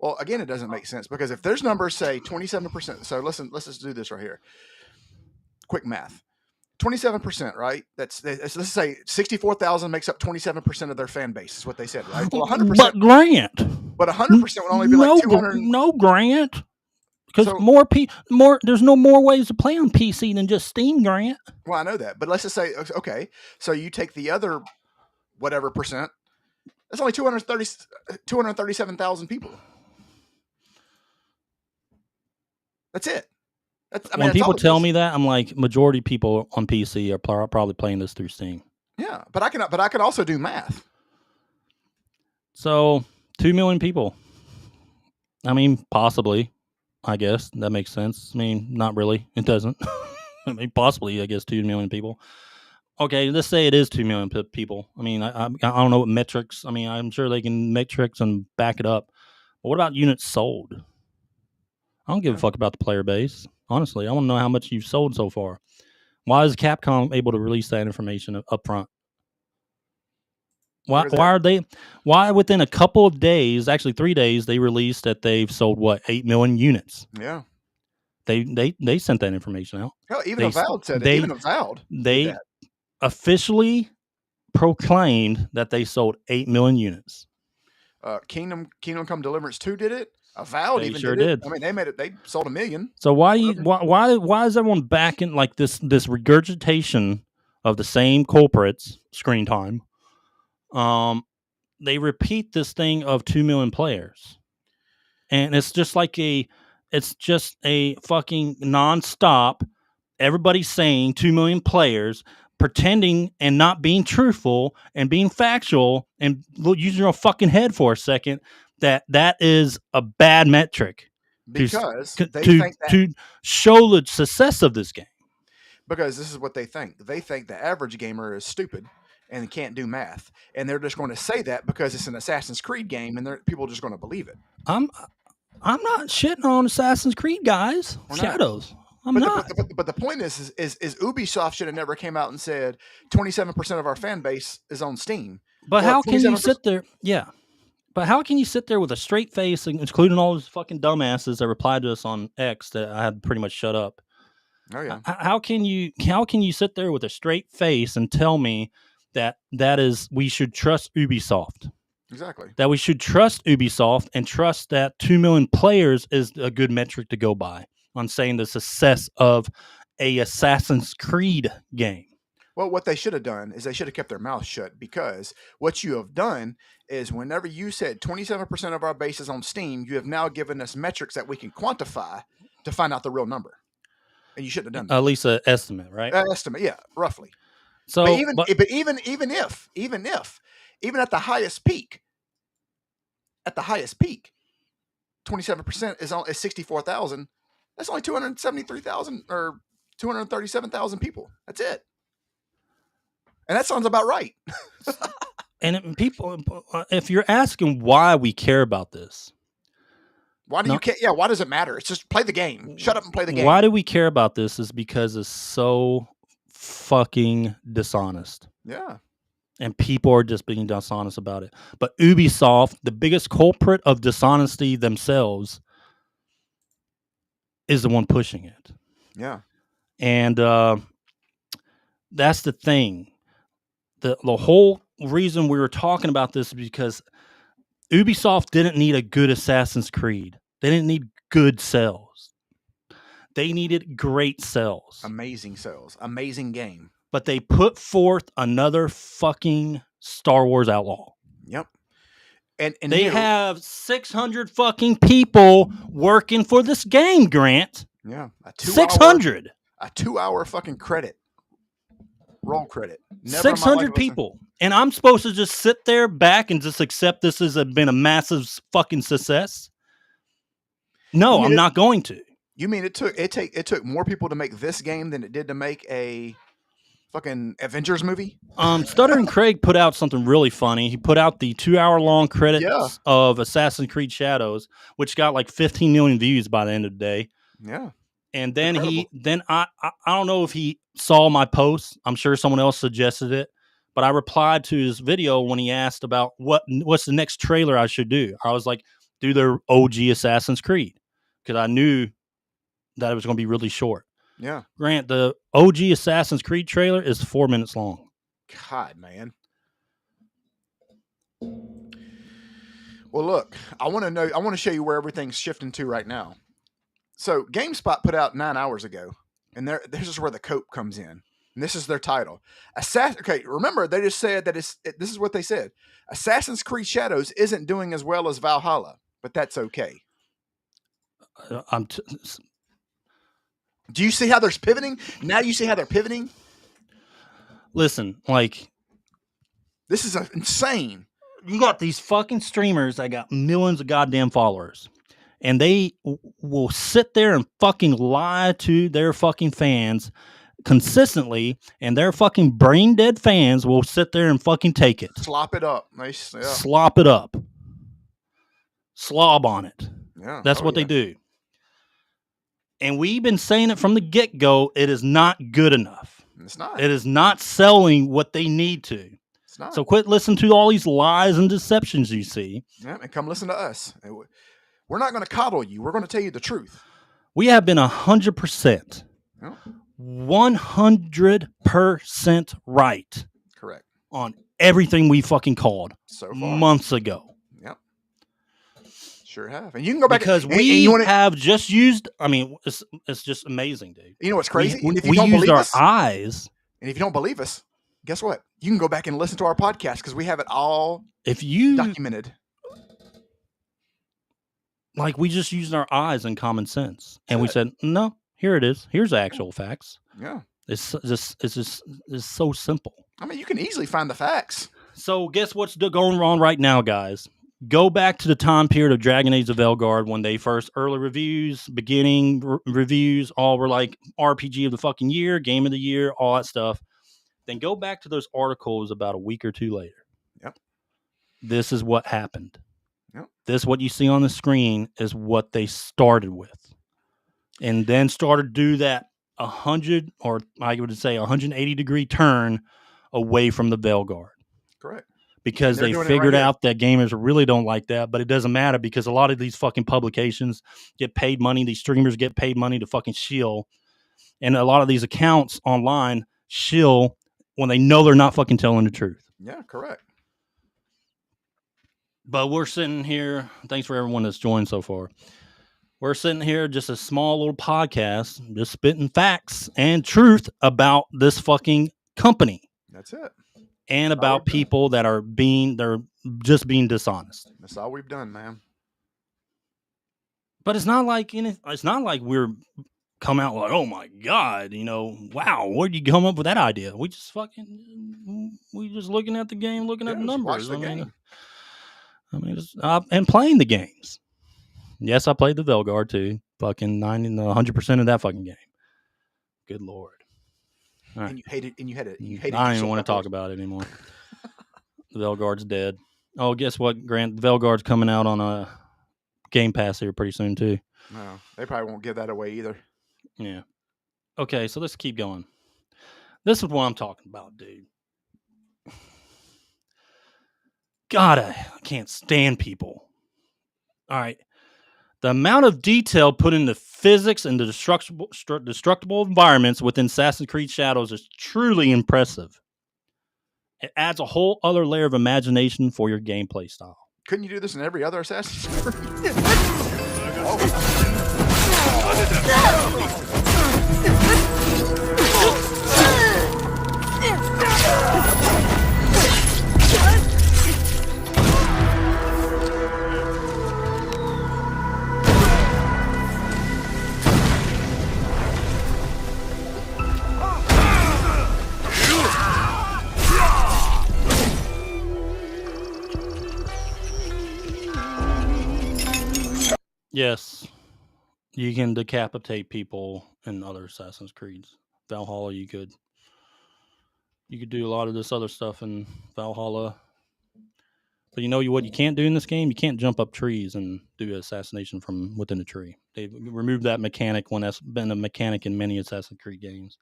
Well, again, it doesn't make sense because if there's numbers say 27%. So let's just do this right here. Quick math. 27%, right? Let's say 64,000 makes up 27% of their fan base. Is what they said, right? Well, 100%. But Grant. But 100% would only be like 200. No, Grant. Because there's no more ways to play on PC than just Steam, Grant. Well, I know that, but let's just say, okay, so you take the other whatever percent. That's only 237,000 people. That's it. When people tell me that, I'm like, majority of people on PC are probably playing this through Steam. Yeah, but I can also do math. So 2 million people. I mean, possibly. I guess that makes sense. I mean, not really. It doesn't. I mean, possibly, I guess 2 million people. Okay, let's say it is 2 million people. I mean, I don't know what metrics. I mean, I'm sure they can metrics and back it up. But what about units sold? I don't give a fuck about the player base. Honestly, I want to know how much you've sold so far. Why is Capcom able to release that information up front? Why within a couple of days, actually 3 days, they released that they've sold 8 million units? Yeah. They sent that information out. Hell, even Avowed said it. Even Avowed. They officially proclaimed that they sold 8 million units. Kingdom Come Deliverance 2 did it. Avowed they even sure did it. I mean, they made it. They sold 1 million. So why is everyone backing like this regurgitation of the same culprits? Screen time. They repeat this thing of 2 million players, and it's just a fucking nonstop. Everybody's saying 2 million players, pretending and not being truthful and being factual and using your fucking head for a second. That is a bad metric because to show the success of this game. Because this is what they think. They think the average gamer is stupid and can't do math, and they're just going to say that because it's an Assassin's Creed game, and people are just going to believe it. I'm not shitting on Assassin's Creed guys. Shadows. But the point is Ubisoft should have never came out and said 27% of our fan base is on Steam. But how can you sit there? Yeah. But how can you sit there with a straight face, including all those fucking dumbasses that replied to us on X that I had pretty much shut up? Oh yeah. How can you sit there with a straight face and tell me that is we should trust Ubisoft? Exactly. That we should trust Ubisoft and trust that 2 million players is a good metric to go by on saying the success of a Assassin's Creed game. Well, what they should have done is they should have kept their mouth shut, because what you have done is whenever you said 27% of our base is on Steam, you have now given us metrics that we can quantify to find out the real number. And you shouldn't have done that. At least an estimate, right? Estimate, yeah, roughly. So, but even if at the highest peak, 27% is 64,000. That's only 273,000 or 237,000 people. That's it. And that sounds about right. And people, if you're asking why we care about this, why do you care? Yeah, why does it matter? It's just play the game. Shut up and play the game. Why do we care about this? Is because it's so fucking dishonest. Yeah. And people are just being dishonest about it. But Ubisoft, the biggest culprit of dishonesty themselves, is the one pushing it. Yeah. And that's the thing. The whole reason we were talking about this is because Ubisoft didn't need a good Assassin's Creed. They didn't need good sales. They needed great sales. Amazing sales. Amazing game. But they put forth another fucking Star Wars Outlaw. Yep. And they have 600 fucking people working for this game, Grant. Yeah. 600. A 2-hour fucking credit. Roll credit. 600 people. And I'm supposed to just sit there back and just accept this has been a massive fucking success? No, I'm not going to. You mean it took more people to make this game than it did to make a fucking Avengers movie? Stuttering Craig put out something really funny. He put out the 2-hour-long credits of Assassin's Creed Shadows, which got like 15 million views by the end of the day. Yeah. And then I don't know if he saw my post. I'm sure someone else suggested it, but I replied to his video when he asked about what's the next trailer I should do. I was like, do the OG Assassin's Creed, because I knew that it was going to be really short. Yeah. Grant, the OG Assassin's Creed trailer is 4 minutes long. God, man. Well, look, I want to show you where everything's shifting to right now. So GameSpot put out 9 hours ago, and this is where the 𝐬𝐿 comes in. And this is their title. Okay, remember, they just said that this is what they said. Assassin's Creed Shadows isn't doing as well as Valhalla, but that's okay. Do you see how they're pivoting? Now you see how they're pivoting? Listen, like, this is insane. You got these fucking streamers that got millions of goddamn followers. and they will sit there and fucking lie to their fucking fans consistently, and their fucking brain dead fans will sit there and fucking take it. Slop it up. Nice. Yeah. Slop it up. Slob on it. Yeah. That's what they do. And we've been saying it from the get-go. It is not good enough. It's not. It is not selling what they need to. It's not. So quit listening to all these lies and deceptions you see. Yeah, and come listen to us. We're not going to coddle you. We're going to tell you the truth. We have been 100%. 100% right. Correct. On everything we fucking called so far. Months ago. Yep. Sure have. And you can go back. Because we have just used, I mean, it's just amazing, dude. You know what's crazy? We used our eyes. And if you don't believe us, guess what? You can go back and listen to our podcast because we have it all documented. Like, we just used our eyes and common sense. And we said, no. Here it is. Here's the actual facts. Yeah. It's so simple. I mean, you can easily find the facts. So guess what's going on right now, guys? Go back to the time period of Dragon Age of Velgard when they first early reviews, beginning reviews, all were like RPG of the fucking year, game of the year, all that stuff. Then go back to those articles about a week or two later. Yep. This is what happened. Yep. This, what you see on the screen, is what they started with. And then started to do that 100, or I would say 180 degree turn away from the Velgard. Correct. Because they figured out that gamers really don't like that, but it doesn't matter because a lot of these fucking publications get paid money. These streamers get paid money to fucking shill. And a lot of these accounts online shill when they know they're not fucking telling the truth. Yeah, correct. But we're sitting here. Thanks for everyone that's joined so far. We're sitting here, just a small little podcast, just spitting facts and truth about this fucking company. That's it. And about people that they're just being dishonest. That's all we've done, man. But it's not like we're come out like, oh my God, wow, where'd you come up with that idea? We just looking at the game, looking at the numbers. And playing the games. Yes, I played the Velgard too. Fucking 100% of that fucking game. Good Lord. All right. And you hated it. I don't even want to talk about it anymore. The Velgard's dead. Oh, guess what, Grant? The Velgard's coming out on a Game Pass here pretty soon too. No, they probably won't give that away either. Yeah. Okay, so let's keep going. This is what I'm talking about, dude. God, I can't stand people. All right. The amount of detail put into physics and the destructible environments within Assassin's Creed Shadows is truly impressive. It adds a whole other layer of imagination for your gameplay style. Couldn't you do this in every other Assassin's Creed? Yes, you can decapitate people in other Assassin's Creeds. Valhalla, you could do a lot of this other stuff in Valhalla. But what you can't do in this game? You can't jump up trees and do assassination from within a tree. They've removed that mechanic when that's been a mechanic in many Assassin's Creed games.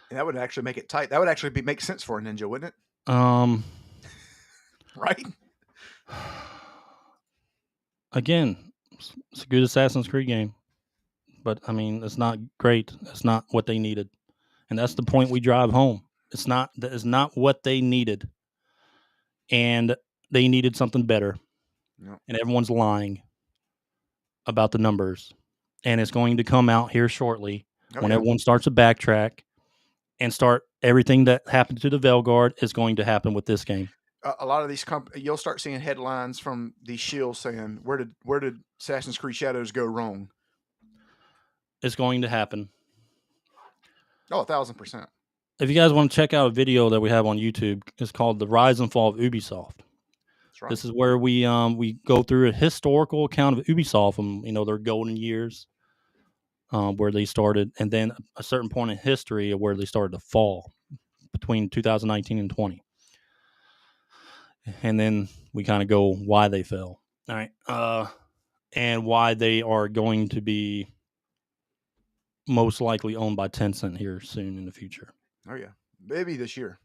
And that would actually make it tight. That would actually make sense for a ninja, wouldn't it? Right? Again, it's a good Assassin's Creed game. But, I mean, it's not great. It's not what they needed. And that's the point we drive home. That is not what they needed. And they needed something better. Yep. And everyone's lying about the numbers. And it's going to come out here shortly when everyone starts to backtrack and start everything that happened to the Velgard is going to happen with this game. A lot of these you'll start seeing headlines from these Shills saying, where did Assassin's Creed Shadows go wrong? It's going to happen. Oh, 1,000%. If you guys want to check out a video that we have on YouTube, it's called The Rise and Fall of Ubisoft. Right. This is where we go through a historical account of Ubisoft and their golden years, where they started, and then a certain point in history of where they started to fall between 2019 and 20. And then we kind of go why they fell. All right. And why they are going to be most likely owned by Tencent here soon in the future. Oh, yeah. Maybe this year.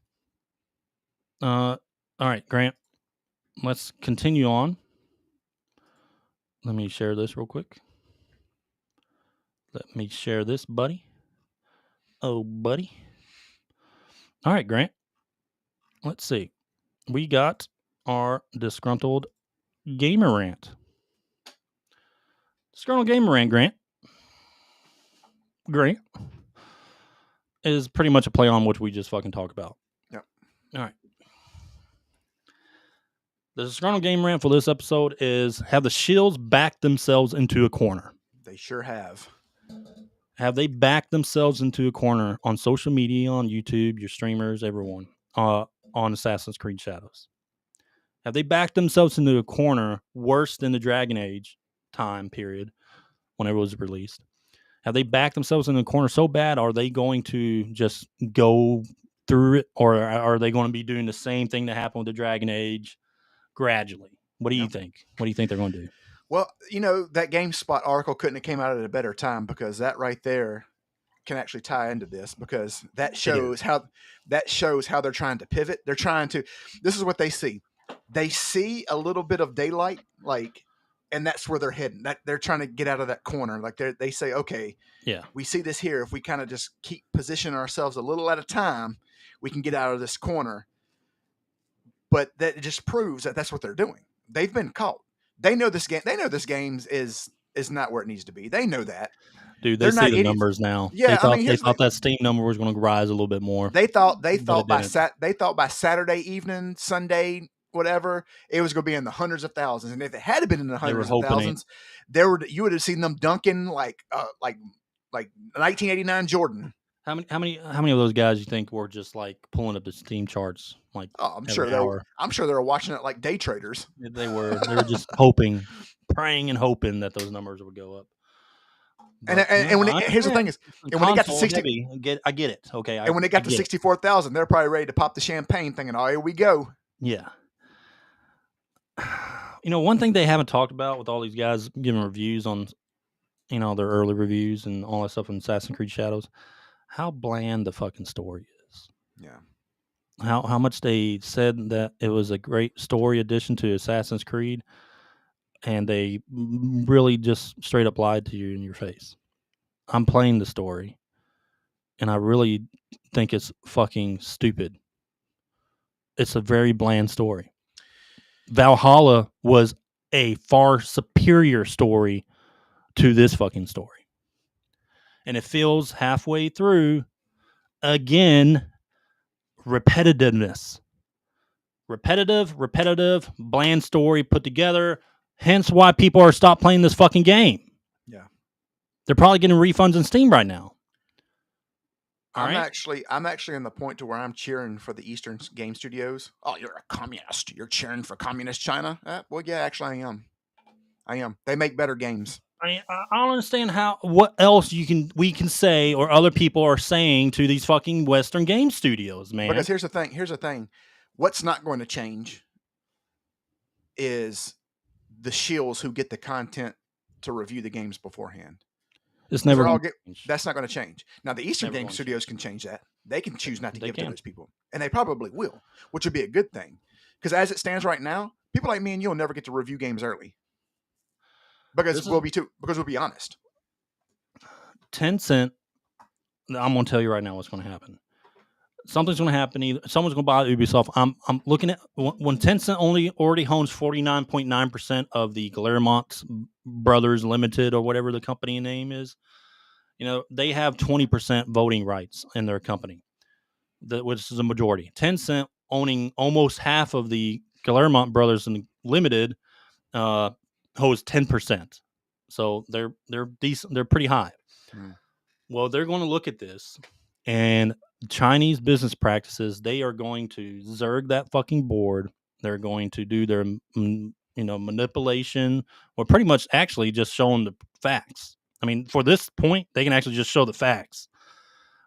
All right, Grant. Let's continue on. Let me share this real quick. Let me share this, buddy. Oh, buddy. All right, Grant. Let's see. We got our Disgruntled Gamer Rant. Disgruntled Gamer Rant, Grant, is pretty much a play on what we just fucking talked about. Yep. All right. The Disgruntled Game Rant for this episode is: have the Shills backed themselves into a corner? They sure have. Have they backed themselves into a corner on social media, on YouTube, your streamers, everyone, on Assassin's Creed Shadows? Have they backed themselves into a corner worse than the Dragon Age time period whenever it was released? Have they backed themselves into a corner so bad, are they going to just go through it, or are they going to be doing the same thing that happened with the Dragon Age gradually? What do you think? What do you think they're going to do? Well, that GameSpot article couldn't have came out at a better time, because that right there can actually tie into this, because that shows how they're trying to pivot. They're trying to. This is what they see. They see a little bit of daylight, and that's where they're heading. That they're trying to get out of that corner. Like they say, okay, yeah, we see this here. If we kind of just keep positioning ourselves a little at a time, we can get out of this corner. But that just proves that that's what they're doing. They've been caught. They know this game. They know this game is not where it needs to be. They know that. Dude, they're see the idiots. Numbers now. Yeah, they thought that Steam number was going to rise a little bit more. They thought by Saturday evening, Sunday, whatever, it was going to be in the hundreds of thousands. And if it had been in the hundreds of thousands, you would have seen them dunking like 1989 Jordan. How many of those guys you think were just like pulling up the Steam charts? Like, I'm sure they were watching it like day traders. They were just hoping, praying and hoping that those numbers would go up. But, here's the thing is, and when it got to 60, I get it. Okay. And when it got to 64,000, they're probably ready to pop the champagne, thinking, "Oh, here we go." Yeah. One thing they haven't talked about with all these guys giving reviews on, their early reviews and all that stuff in Assassin's Creed Shadows, how bland the fucking story is. Yeah. How much they said that it was a great story addition to Assassin's Creed, and they really just straight up lied to you in your face. I'm playing the story, and I really think it's fucking stupid. It's a very bland story. Valhalla was a far superior story to this fucking story. And it feels halfway through, again, repetitiveness. Repetitive, bland story put together. Hence why people are stopped playing this fucking game. Yeah. They're probably getting refunds in Steam right now. I'm actually in the point to where I'm cheering for the Eastern game studios. Oh, you're a communist. You're cheering for communist China? Well, yeah, actually I am. They make better games. I don't understand what else we can say or other people are saying to these fucking Western game studios, man. Because here's the thing. What's not going to change is the shills who get the content to review the games beforehand. It's never that's not going to change. Now, the Eastern game studios can change that. They can choose not to give it to those people. And they probably will, which would be a good thing. Because as it stands right now, people like me and you will never get to review games early. Because we'll be honest. Tencent, I'm going to tell you right now what's going to happen. Something's going to happen. Either someone's going to buy Ubisoft. I'm looking at when Tencent already owns 49.9% of the 𝐬𝐮𝐬𝐫𝐸 Brothers Limited or whatever the company name is. They have 20% voting rights in their company, which is a majority. Tencent owning almost half of the 𝐬𝐮𝐬𝐫𝐸 Brothers Limited holds 10%. So they're decent. They're pretty high. Well, they're going to look at this and Chinese business practices. They are going to zerg that fucking board They're going to do their manipulation, or pretty much actually just showing the facts. I mean, for this point, they can actually just show the facts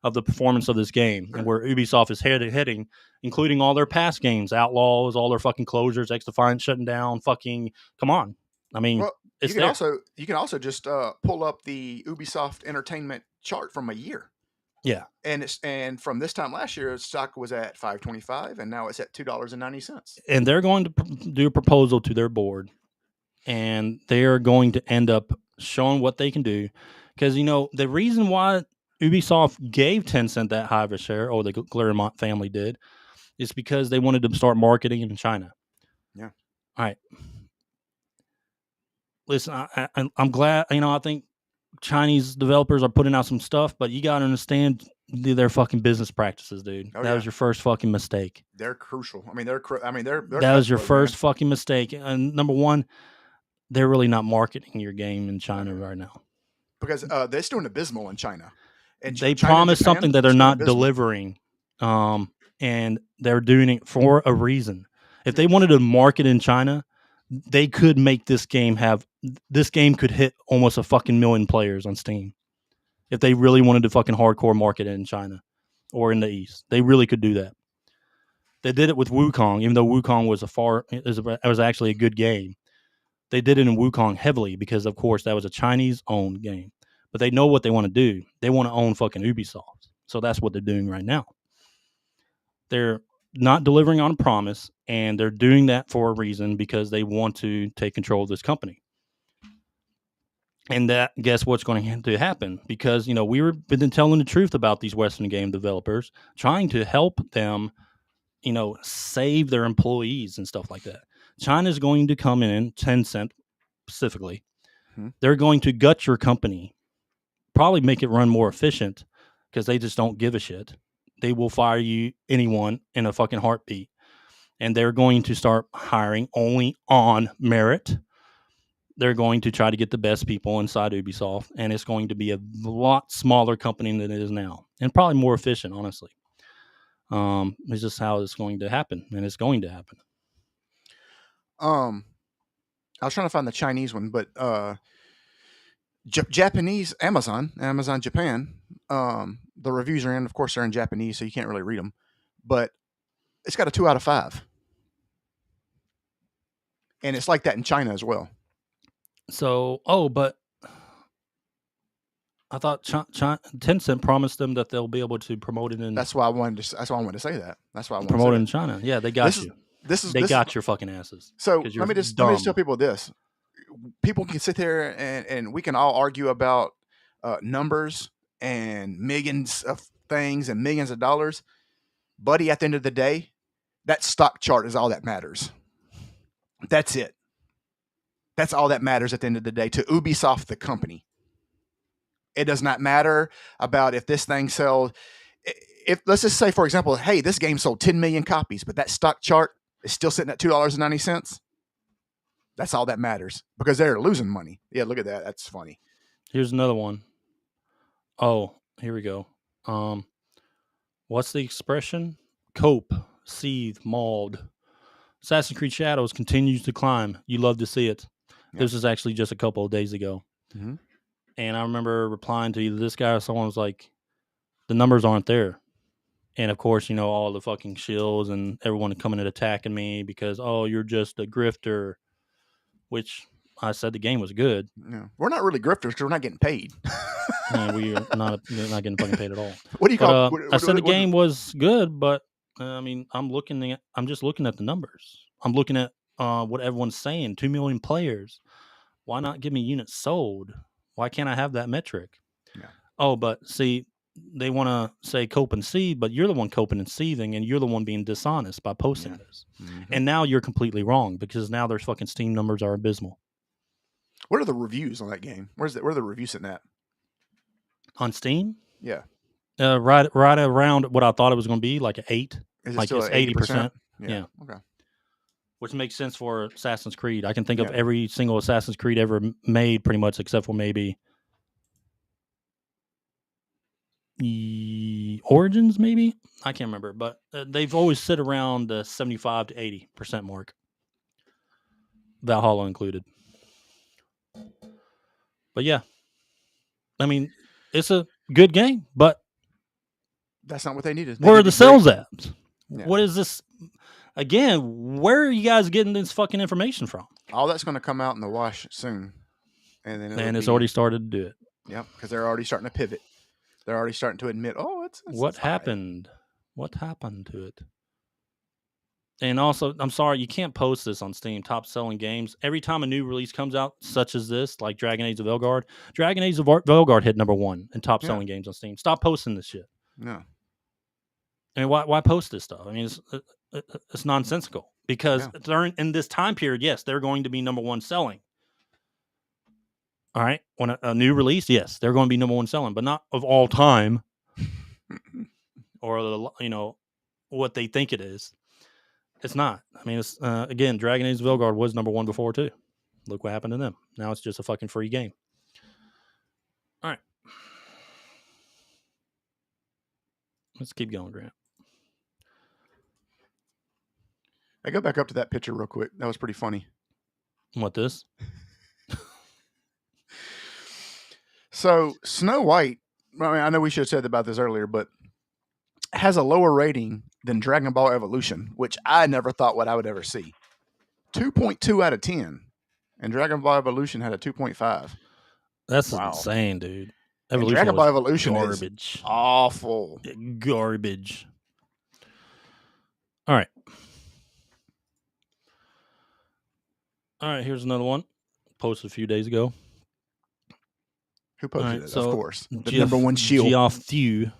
of the performance of this game and where Ubisoft is heading, including all their past games, Outlaws, all their fucking closures, XDefiant shutting down, fucking, come on. I mean, well, you can also just pull up the Ubisoft Entertainment chart from a year. Yeah. And from this time last year, stock was at $5.25, and now it's at $2.90. And they're going to do a proposal to their board, and they are going to end up showing what they can do. Because, the reason why Ubisoft gave Tencent that high of a share, or the Claremont family did, is because they wanted to start marketing in China. Yeah. All right. Listen, I'm glad, I think Chinese developers are putting out some stuff, but you got to understand their fucking business practices, dude. That was your first fucking mistake. They're crucial. I mean, they're that was your first fucking mistake. And number one, they're really not marketing your game in China right now. Because they're still abysmal in China. And they promise something that they're not delivering. And they're doing it for a reason. If they wanted to market in China, they could make this game could hit almost a fucking million players on Steam. If they really wanted to fucking hardcore market it in China or in the East, they really could do that. They did it with Wukong, even though Wukong was actually a good game. They did it in Wukong heavily because, of course, that was a Chinese-owned game. But they know what they want to do. They want to own fucking Ubisoft. So that's what they're doing right now. They're not delivering on a promise, and they're doing that for a reason because they want to take control of this company. And guess what's going to happen? Because, we've been telling the truth about these Western game developers, trying to help them, save their employees and stuff like that. China's going to come in, Tencent specifically. They're going to gut your company, probably make it run more efficient because they just don't give a shit. They will fire anyone in a fucking heartbeat. And they're going to start hiring only on merit. They're going to try to get the best people inside Ubisoft, and it's going to be a lot smaller company than it is now, and probably more efficient, honestly. It's just how it's going to happen, and it's going to happen. I was trying to find the Chinese one, but Japanese Amazon Japan, the reviews are in. Of course, they're in Japanese, so you can't really read them. But it's got a 2 out of 5, and it's like that in China as well. So, but I thought Tencent promised them that they'll be able to promote it in. That's why I wanted to say that. That's why I wanted promote to it in China. Yeah, they got you. They got your fucking asses. So let me just tell people this: people can sit there and we can all argue about numbers and millions of things and millions of dollars, buddy. At the end of the day, that stock chart is all that matters. That's it. That's all that matters at the end of the day to Ubisoft, the company. It does not matter about if this thing sells. If let's just say, for example, hey, this game sold 10 million copies, but that stock chart is still sitting at $2.90. That's all that matters because they're losing money. Yeah, look at that. That's funny. Here's another one. Oh, here we go. What's the expression? Cope, seethe, mauled. Assassin's Creed Shadows continues to climb. You love to see it. Yeah. This was actually just a couple of days ago. Mm-hmm. And I remember replying to either this guy or someone was like, the numbers aren't there. And of course, all the fucking shills and everyone coming and attacking me because, you're just a grifter, which I said the game was good. Yeah. We're not really grifters because we're not getting paid. We are not getting fucking paid at all. What do you call I said the game was good, but I'm just looking at the numbers. I'm looking at what everyone's saying. 2 million players. Why not give me units sold? Why can't I have that metric? Yeah. But see, they want to say cope and seethe, but you're the one coping and seething, and you're the one being dishonest by posting this. Mm-hmm. And now you're completely wrong because now their fucking Steam numbers are abysmal. What are the reviews on that game? Where are the reviews sitting at? On Steam? Yeah. Right around what I thought it was going to be, like an 8. Is it like still it's 80%? Yeah. Okay. Which makes sense for Assassin's Creed. I can think of every single Assassin's Creed ever made, pretty much, except for maybe Origins, maybe? I can't remember, but they've always sit around the 75 to 80% mark. Valhalla included. But yeah. I mean, it's a good game, but that's not what they needed. Where are the sales at? Yeah. What is this? Again, where are you guys getting this fucking information from? All that's going to come out in the wash soon. And it's already started to do it. Yep, because they're already starting to pivot. They're already starting to admit, it's what happened? What happened to it? And also, I'm sorry, you can't post this on Steam, top selling games. Every time a new release comes out, such as this, like Dragon Age of Velgard, Dragon Age of Velgard hit number 1 in top selling games on Steam. Stop posting this shit. No. I mean, why post this stuff? I mean, it's nonsensical because during in this time period, yes, they're going to be number 1 selling. All right, when a new release, yes, they're going to be number 1 selling, but not of all time, or what they think it is. It's not. I mean, it's again, Dragon Age Velgard was number 1 before too. Look what happened to them. Now it's just a fucking free game. All right, let's keep going, Grant. I go back up to that picture real quick. That was pretty funny. What this? So Snow White, I mean, I know we should have said about this earlier, but has a lower rating than Dragon Ball Evolution, which I never thought I would ever see. 2.2 out of 10. And Dragon Ball Evolution had a 2.5. That's insane, dude. Dragon Ball Evolution garbage. Is awful. Garbage. All right. Here's another one. Posted a few days ago. Who posted it? So, of course. The number 1 shield. 𝐿𝐻𝐫𝐿.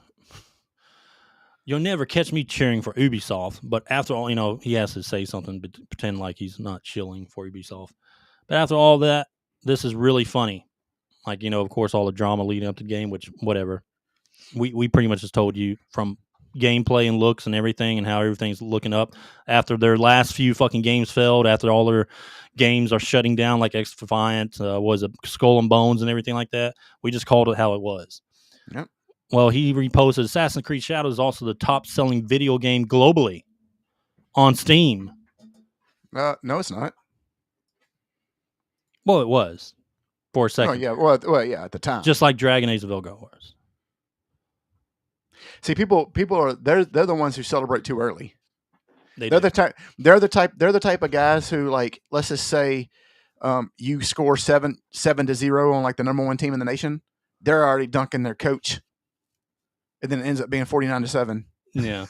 You'll never catch me cheering for Ubisoft, but after all, he has to say something, but pretend like he's not shilling for Ubisoft. But after all that, this is really funny. Like, of course, all the drama leading up to the game, which, whatever. We pretty much just told you from gameplay and looks and everything and how everything's looking up. After their last few fucking games failed, after all their games are shutting down, like X-Defiant, was it Skull and Bones and everything like that, we just called it how it was. Yep. Well, he reposted Assassin's Creed Shadows is also the top-selling video game globally on Steam. No, it's not. Well, it was for a second. Oh, yeah. Well, yeah, at the time. Just like Dragon Age of Velgard was. See, people are they're the ones who celebrate too early. They're the type of guys who, like, let's just say you score 7-0 on like the number 1 team in the nation. They're already dunking their coach. And then it ends up being 49-7. Yeah.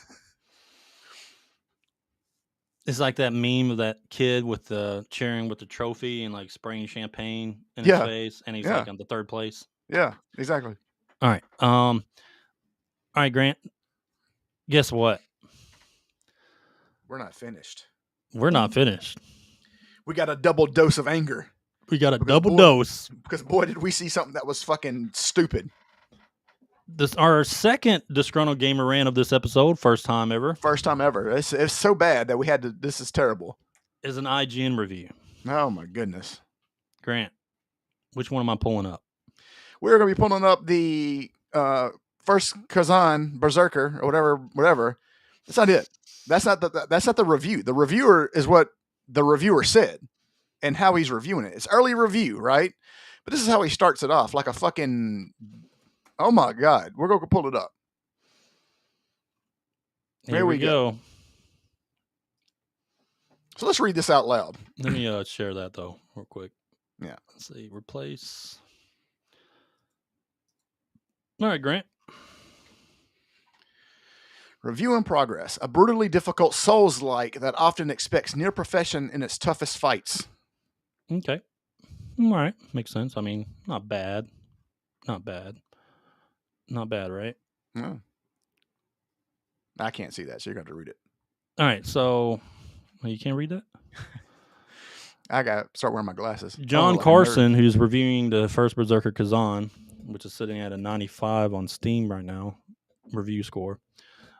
It's like that meme of that kid with the cheering with the trophy and like spraying champagne in his face, and he's like on the 3rd place. Yeah, exactly. All right. All right, Grant. Guess what? We're not finished. We're not finished. We got a double dose of anger. We got a double dose. Because boy, did we see something that was fucking stupid. This our second Disgruntled Gamer Rant of this episode. First time ever. First time ever. It's so bad that we had to. This is terrible. Is an IGN review. Oh my goodness. Grant, which one am I pulling up? We're going to be pulling up the first Khazan Berserker or whatever. That's not it. That's not the review. The reviewer is what the reviewer said and how he's reviewing it. It's early review, right? But this is how he starts it off, like a fucking. Oh my God. We're going to pull it up. Here we go. So let's read this out loud. Let me share that though, real quick. Yeah. Let's see. Replace. All right, Grant. Review in progress. A brutally difficult Souls-like that often expects near perfection in its toughest fights. Okay. All right. Makes sense. I mean, not bad. Not bad. Not bad, right? No. I can't see that, so you're going to have to read it. All right. So, you can't read that? I got to start wearing my glasses. John Carson, who's reviewing the first Berserker Khazan, which is sitting at a 95 on Steam right now, review score.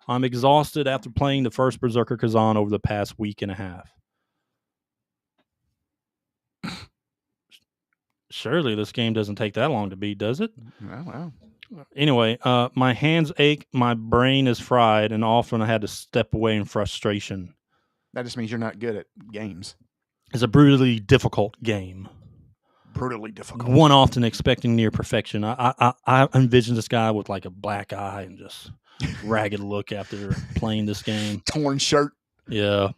I'm exhausted after playing the first Berserker Khazan over the past week and a half. Surely this game doesn't take that long to beat, does it? Well. Anyway, my hands ache, my brain is fried, and often I had to step away in frustration. That just means you're not good at games. It's a brutally difficult game. Brutally difficult. One often expecting near perfection. I envision this guy with like a black eye and just ragged look after playing this game. Torn shirt. Yeah.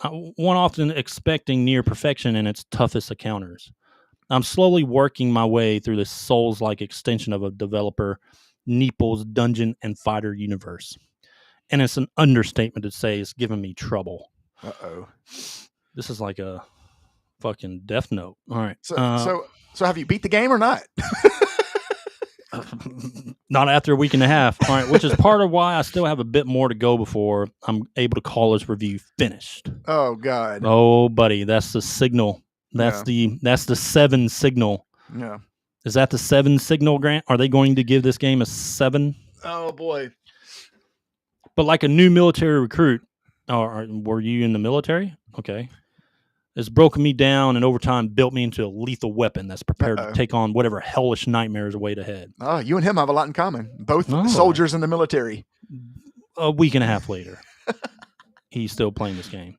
One often expecting near perfection in its toughest encounters. I'm slowly working my way through the Souls-like extension of a developer Neeple's Dungeon and Fighter universe. And it's an understatement to say it's giving me trouble. Uh-oh. This is like a fucking Death Note. All right. So have you beat the game or not? Not after a week and a half. All right, which is part of why I still have a bit more to go before I'm able to call this review finished. Oh God. Oh, buddy, that's the signal. That's the 7 signal. Yeah. Is that the 7 signal, Grant? Are they going to give this game a 7? Oh boy. But like a new military recruit, or were you in the military? Okay. It's broken me down and over time built me into a lethal weapon that's prepared to take on whatever hellish nightmares await ahead. Oh, you and him have a lot in common. Both soldiers in the military. A week and a half later, he's still playing this game.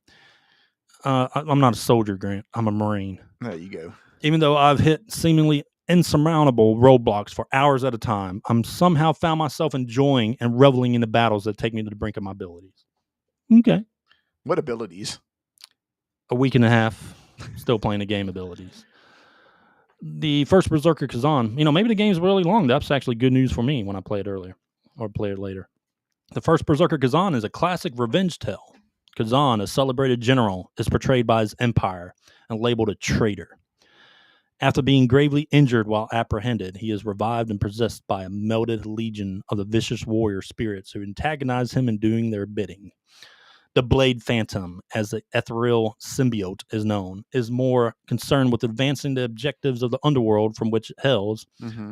I'm not a soldier, Grant. I'm a Marine. There you go. Even though I've hit seemingly insurmountable roadblocks for hours at a time, I'm somehow found myself enjoying and reveling in the battles that take me to the brink of my abilities. Okay. What abilities? A week and a half, still playing the game abilities. The first Berserker Khazan, maybe the game's really long. That's actually good news for me when I play it earlier or play it later. The first Berserker Khazan is a classic revenge tale. Khazan, a celebrated general, is portrayed by his empire and labeled a traitor. After being gravely injured while apprehended, he is revived and possessed by a melted legion of the vicious warrior spirits who antagonize him in doing their bidding. The Blade Phantom, as the 𝐿 is known, is more concerned with advancing the objectives of the underworld from which it hails,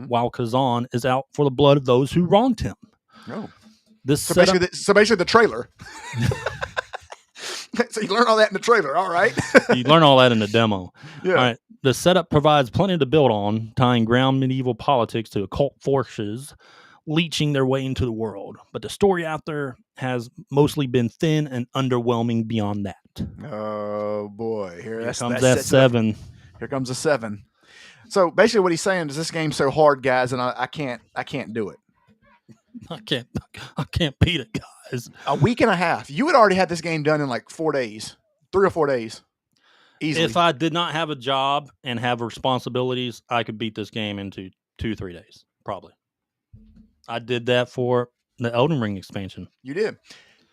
while Khazan is out for the blood of those who wronged him. Oh. So basically the trailer. So you learn all that in the trailer, all right? You learn all that in the demo. Yeah. All right. The setup provides plenty to build on, tying ground medieval politics to occult forces leeching their way into the world. But the story out there has mostly been thin and underwhelming beyond that. Oh, boy. Here comes that 7. Here comes a 7. So basically what he's saying is this game's so hard, guys, and I can't do it. I can't beat it, guys. A week and a half. You had already had this game done in like 4 days. 3 or 4 days. Easily. If I did not have a job and have responsibilities, I could beat this game into 2-3 days, probably. I did that for the Elden Ring expansion. You did.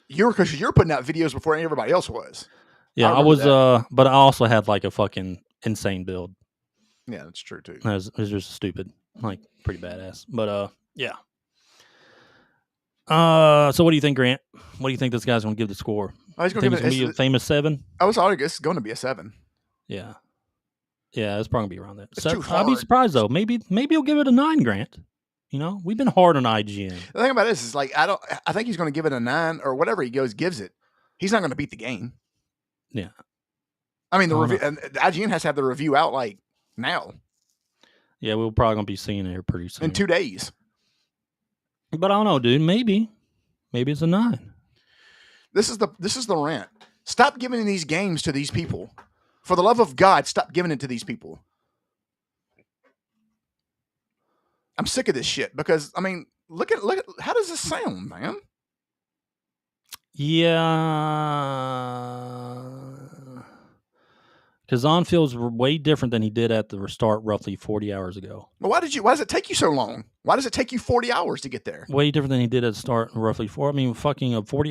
Because you're putting out videos before everybody else was. Yeah, I was. But I also had like a fucking insane build. Yeah, that's true too. It was just stupid, like pretty badass. But yeah. So what do you think, Grant? What do you think this guy's going to give the score? Oh, he's going to be a famous 7. I was already guess it's going to be a 7. Yeah, it's probably going to be around that. It's too hard. I'll be surprised though. Maybe he'll give it a 9, Grant. We've been hard on IGN. The thing about this is like I think he's going to give it a 9 or whatever he gives it. He's not going to beat the game. Yeah. I mean the review and IGN has to have the review out like now. Yeah, we're probably going to be seeing it here pretty soon. In 2 days. But I don't know, dude. Maybe it's a 9. This is the rant. Stop giving these games to these people. For the love of God, stop giving it to these people. I'm sick of this shit because I mean, look at how does this sound, man? Yeah. Khazan feels way different than he did at the restart roughly 40 hours ago. Well, why does it take you so long? Why does it take you 40 hours to get there? Way different than he did at the start roughly 40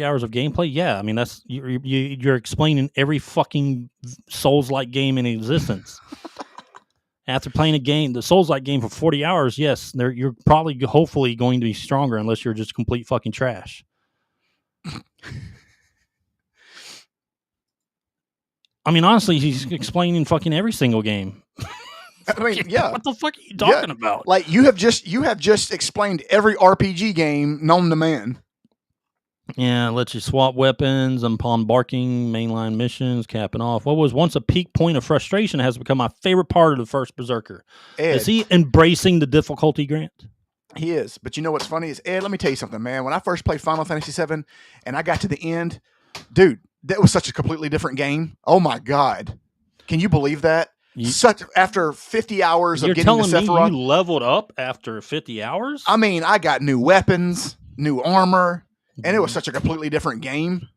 hours of gameplay. Yeah, I mean that's you're explaining every fucking Souls-like game in existence. After playing the Souls-like game for 40 hours, yes, you're probably hopefully going to be stronger unless you're just complete fucking trash. I mean, honestly, he's explaining fucking every single game. I mean, yeah. What the fuck are you talking about? Like you have just explained every RPG game known to man. Yeah, lets you swap weapons upon embarking mainline missions, capping off. What was once a peak point of frustration has become my favorite part of the first Berserker. Ed, Is he embracing the difficulty, Grant? He is. But you know what's funny is, Ed, let me tell you something, man. When I first played Final Fantasy VII and I got to the end, dude, that was such a completely different game. Oh my God. Can you believe that? After 50 hours of getting to Sephiroth. You're telling me you leveled up after 50 hours? I mean, I got new weapons, new armor, and it was such a completely different game.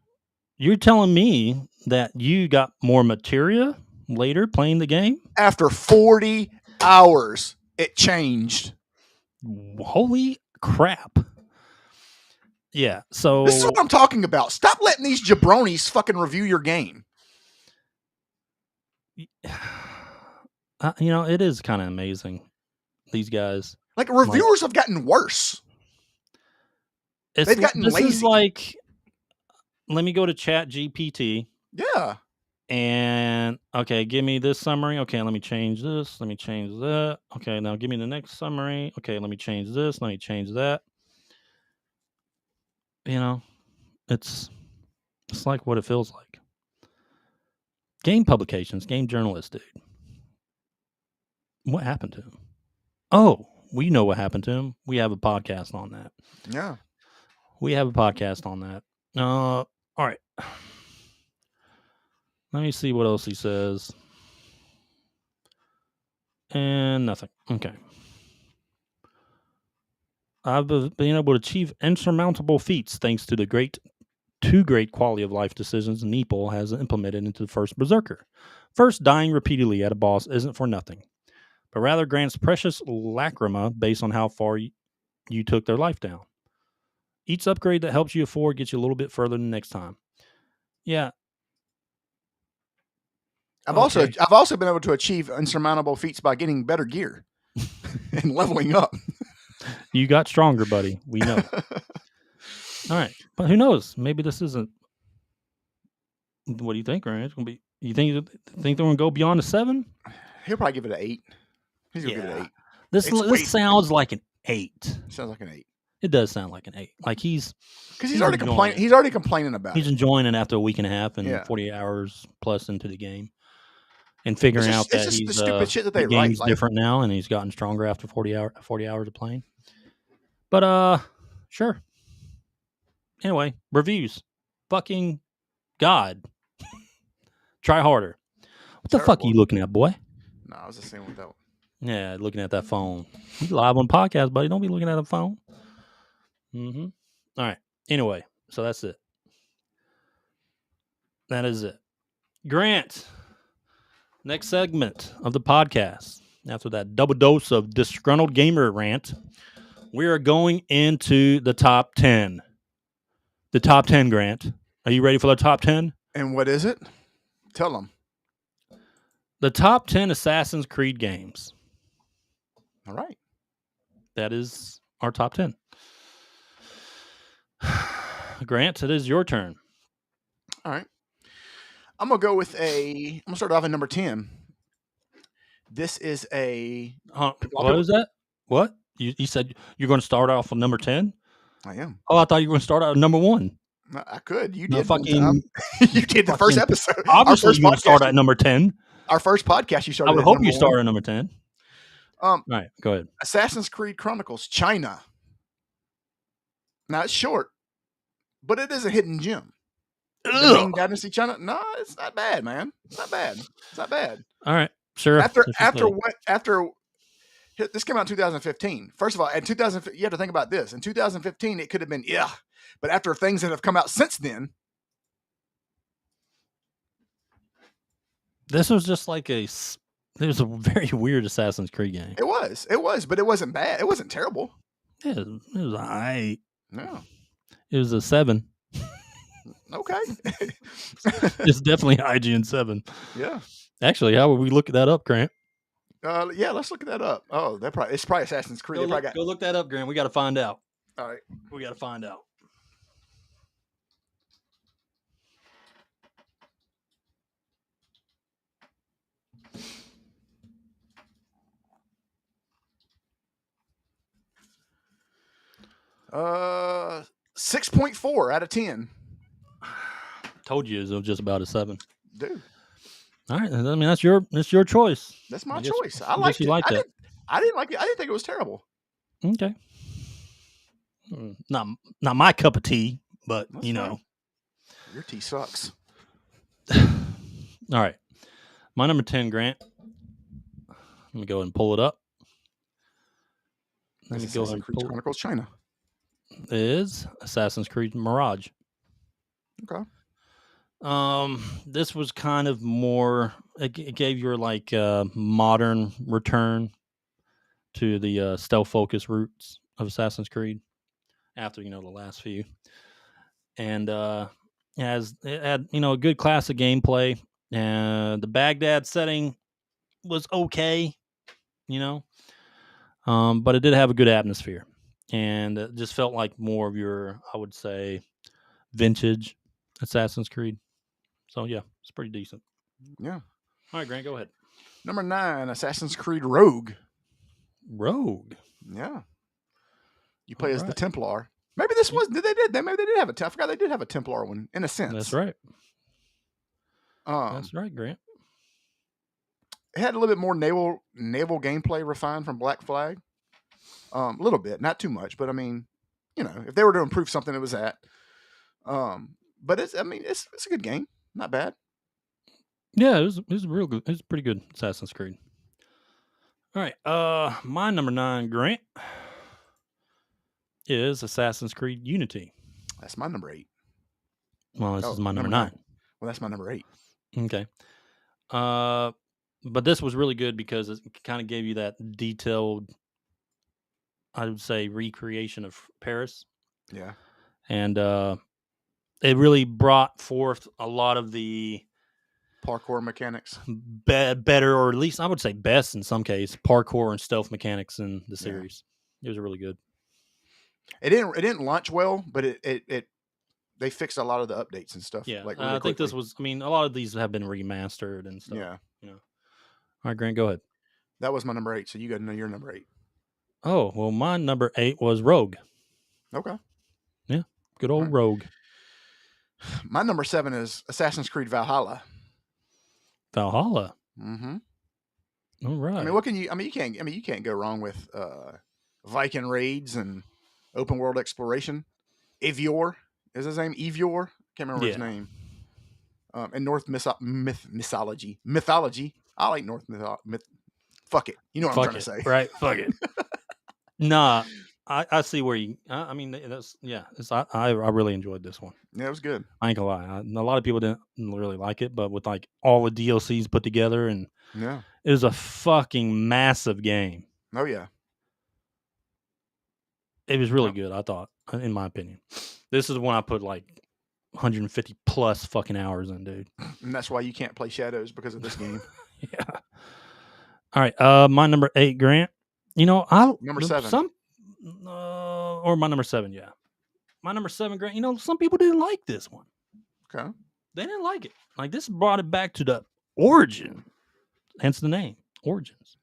You're telling me that you got more materia later playing the game? After 40 hours, it changed. Holy crap. Yeah, so... This is what I'm talking about. Stop letting these jabronis fucking review your game. It is kind of amazing. These guys. Like, reviewers have gotten worse. They've gotten lazy. This is like, let me go to ChatGPT. Yeah. And, okay, give me this summary. Okay, let me change this. Let me change that. Okay, now give me the next summary. Okay, let me change this. Let me change that. It's like what it feels like. Game publications, game journalists, dude. What happened to him? Oh, we know what happened to him. We have a podcast on that. Yeah. We have a podcast on that. All right. Let me see what else he says. And nothing. Okay. I've been able to achieve insurmountable feats thanks to the two great quality of life decisions 𝐸𝐵 has implemented into the first Berserker. First, dying repeatedly at a boss isn't for nothing, but rather grants precious lacrima based on how far you took their life down. Each upgrade that helps you afford gets you a little bit further than next time. Yeah. I've also been able to achieve insurmountable feats by getting better gear and leveling up. You got stronger, buddy. We know. All right, but who knows? Maybe this isn't. What do you think, Ryan? It's gonna be. You think they're gonna go beyond a 7? He'll probably give it an 8. He's gonna give it an 8. This sounds like an 8. Sounds like an 8. It does sound like an 8. Like he's already complaining. He's already complaining about. He's enjoying it after a week and a half and 40 hours plus into the game, and figuring out that he's the stupid shit that they the game's write, different now, and he's gotten stronger after 40 hours of playing. But sure. Anyway, reviews. Fucking God. Try harder. What the fuck are you looking at, boy? No, I was just saying what that. Yeah, looking at that phone. You live on podcast, buddy. Don't be looking at a phone. Mm-hmm. All right. Anyway, so that's it. That is it. Grant. Next segment of the podcast. After that double dose of Disgruntled Gamer Rant, we are going into the top 10. The top 10, Grant. Are you ready for the top 10? And what is it? Tell them. The top 10 Assassin's Creed games. All right. That is our top 10. Grant, it is your turn. All right. I'm going to start off at number 10. This is a... what is that? What? You said you're going to start off with number 10? I am. Oh, I thought you were going to start out at number 1. I could. You did. You did the first episode. Obviously, you're going to start at number 10. Our first podcast, you started. I would hope you start at number 10. All right, go ahead. Assassin's Creed Chronicles China. Now it's short, but it is a hidden gem. The Ming Dynasty China. No, it's not bad, man. It's not bad. It's not bad. All right, sure. After this came out in 2015. First of all, in 2000, you have to think about this. In 2015, it could have been but after things that have come out since then, this was just like it was a very weird Assassin's Creed game. It was, but it wasn't bad. It wasn't terrible. Yeah, it was all right. No, it was a 7. Okay, it's definitely IGN 7. Yeah. Actually, how would we look that up, Grant? Yeah, let's look that up. Oh, it's probably Assassin's Creed. Go look that up, Grant. We got to find out. All right, we got to find out. Uh, 6.4 out of 10. Told you it was just about a 7. Dude. All right. I mean, that's your choice. That's my choice. I liked it. I didn't like it. I didn't think it was terrible. Okay. not my cup of tea, but That's you fine. know, your tea sucks. All right, my number 10, Grant. Let me go ahead and pull it up. Let me go ahead and pull Chronicles China. Is Assassin's Creed Mirage. Okay. This was kind of more. It gave your like modern return to the stealth focus roots of Assassin's Creed after the last few, and it had a good classic gameplay, and the Baghdad setting was okay, but it did have a good atmosphere, and it just felt like more of your, I would say, vintage Assassin's Creed. So yeah, it's pretty decent. Yeah. All right, Grant, go ahead. Number 9, Assassin's Creed Rogue. Rogue. Yeah. You play as the Templar. Maybe this was maybe they did have I forgot they did have a Templar one in a sense. That's right. That's right, Grant. It had a little bit more naval gameplay refined from Black Flag. A little bit, not too much, but I mean, if they were to improve something, it was that. But it's a good game. Not bad. Yeah, it was real good. It was pretty good Assassin's Creed. All right, my number 9, Grant, is Assassin's Creed Unity. That's my number 8. Well, this is my number 9. Well, that's my number 8. Okay. But this was really good because it kind of gave you that detailed, I would say, recreation of Paris. Yeah. And it really brought forth a lot of the parkour mechanics, better, or at least I would say best in some case, parkour and stealth mechanics in the series. Yeah. It was really good. It didn't launch well, but it they fixed a lot of the updates and stuff. Yeah, like really I think this was. I mean, a lot of these have been remastered and stuff. Yeah. All right, Grant, go ahead. That was my number 8. So you got to know your number 8. Oh well, my number 8 was Rogue. Okay. Yeah, good old Rogue. My number 7 is Assassin's Creed Valhalla. Valhalla. Mm-hmm. All right. I mean, what can you? I mean, you can't go wrong with Viking raids and open world exploration. Eivor is his name. Eivor, can't remember his name. And Norse mythology. I like Norse myth. Fuck it. You know what I'm trying to say, right? Fuck it. Nah, I see where you. I mean, that's I really enjoyed this one. Yeah, it was good. I ain't gonna lie. A lot of people didn't really like it, but with like all the DLCs put together, and it was a fucking massive game. Oh yeah, it was really good. I thought, in my opinion, this is the one I put like 150 plus fucking hours in, dude. And that's why you can't play Shadows, because of this game. Yeah. All right. My number 8, Grant. Number 7. Or my number 7, yeah. My number 7, Grant. Some people didn't like this one. Okay. They didn't like it. Like, this brought it back to the origin. Hence the name, Origins.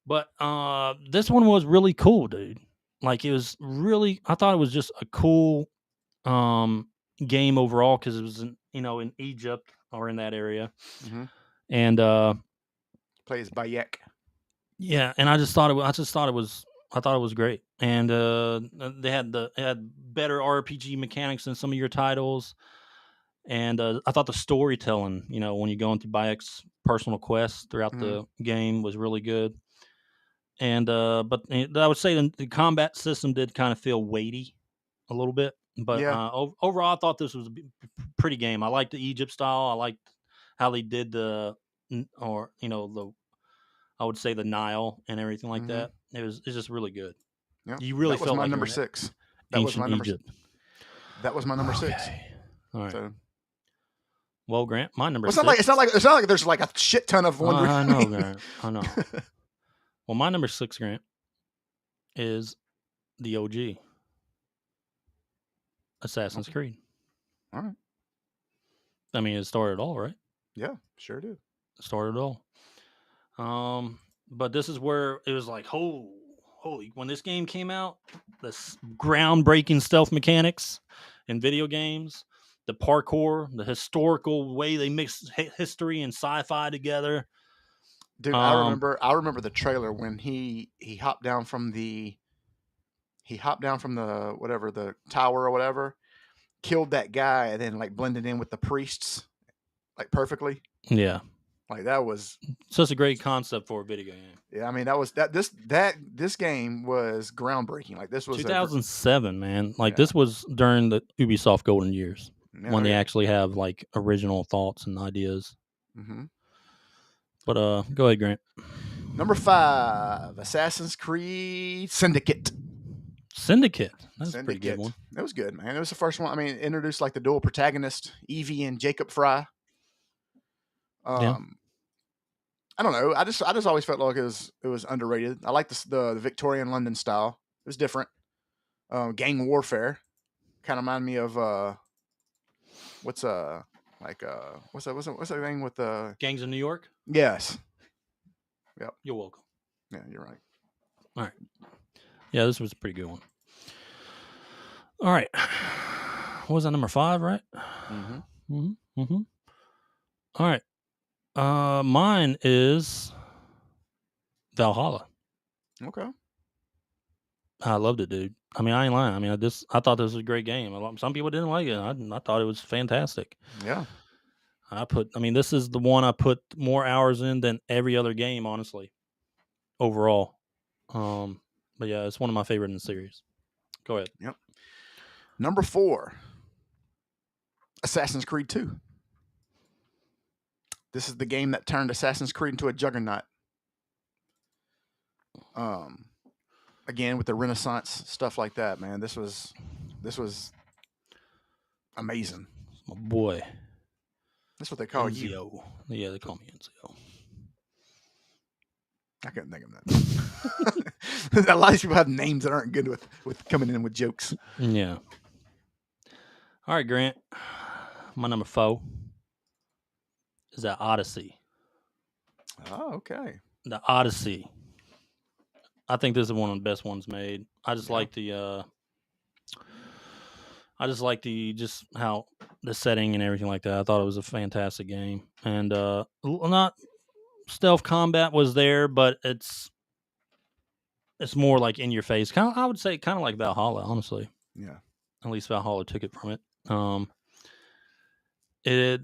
But this one was really cool, dude. Like, it was really, I thought it was just a cool game overall, because it was in Egypt or in that area. Mm-hmm. And plays Bayek. Yeah, and I thought it was great. And they had better RPG mechanics than some of your titles. And I thought the storytelling, when you're going through Bayek's personal quests throughout the game, was really good. And but I would say the combat system did kind of feel weighty a little bit. But overall, I thought this was a pretty game. I liked the Egypt style. I liked how they did I would say the Nile and everything like that. It's just really good. Yeah. You really felt my like number 6. That was my number 6. That was my number 6. All right. So. Well, Grant, my number 6. It's not like there's like a shit ton of one. I know, Grant. I know. Well, my number 6, Grant, is the OG Assassin's Creed. All right. I mean, it started it all, right? Yeah, sure did. It started it all. But this is where it was like, holy, when this game came out, the groundbreaking stealth mechanics in video games, the parkour, the historical way they mix history and sci-fi together. Dude, I remember the trailer when he hopped down from he hopped down from the tower or whatever, killed that guy, and then like blended in with the priests like perfectly. Yeah. Like that was such a great concept for a video game. Yeah, I mean this game was groundbreaking. Like this was 2007, man. Like this was during the Ubisoft golden years when they actually have like original thoughts and ideas. Mm-hmm. But go ahead, Grant. Number 5, Assassin's Creed Syndicate. That's a pretty good one. It was good, man. It was the first one. I mean, it introduced like the dual protagonist, Evie and Jacob Fry. I don't know. I just always felt like it was underrated. I like the Victorian London style. It was different. Gang warfare kind of reminded me of what's that thing with the Gangs of New York? Yes. Yep. You're welcome. Yeah, you're right. All right. Yeah, this was a pretty good one. All right. What was that, number 5, right? Mm-hmm. Mm-hmm. Mm-hmm. All right. Mine is Valhalla. Okay. I loved it, dude. I mean, I ain't lying. I mean, I thought this was a great game. Some people didn't like it. I thought it was fantastic. Yeah. This is the one I put more hours in than every other game, honestly, overall. But yeah, it's one of my favorite in the series. Go ahead. Yep. Number 4, Assassin's Creed 2. This is the game that turned Assassin's Creed into a juggernaut. Again with the Renaissance stuff like that, man. This was amazing. My boy. That's what they call 𝐬𝐮𝐬𝐜𝐫𝐿. you. Yeah, they call me 𝐬𝐮𝐬𝐜. I couldn't think of that. A lot of people have names that aren't good with coming in with jokes. Yeah. All right, Grant. My number 4 is that Odyssey. Oh, okay. The Odyssey. I think this is one of the best ones made. I just like the just how the setting and everything like that. I thought it was a fantastic game. And not stealth combat was there, but it's more like in your face. I would say kind of like Valhalla, honestly. Yeah. At least Valhalla took it from it. It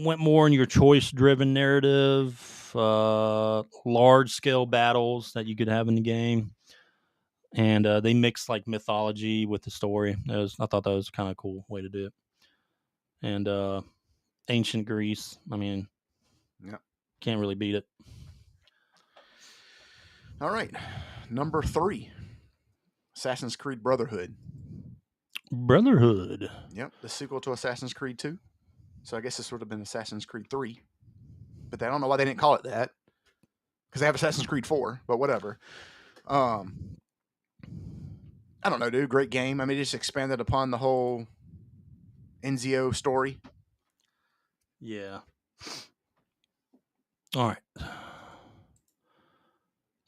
went more in your choice-driven narrative, large-scale battles that you could have in the game, and they mixed like mythology with the story. I thought that was kind of a cool way to do it. And ancient Greece, I mean, can't really beat it. All right, number 3, Assassin's Creed Brotherhood. Yep, the sequel to Assassin's Creed 2. So I guess this would have been Assassin's Creed 3. But I don't know why they didn't call it that. Because they have Assassin's Creed 4, but whatever. I don't know, dude. Great game. I mean, it just expanded upon the whole 𝐬𝐿 story. Yeah. All right.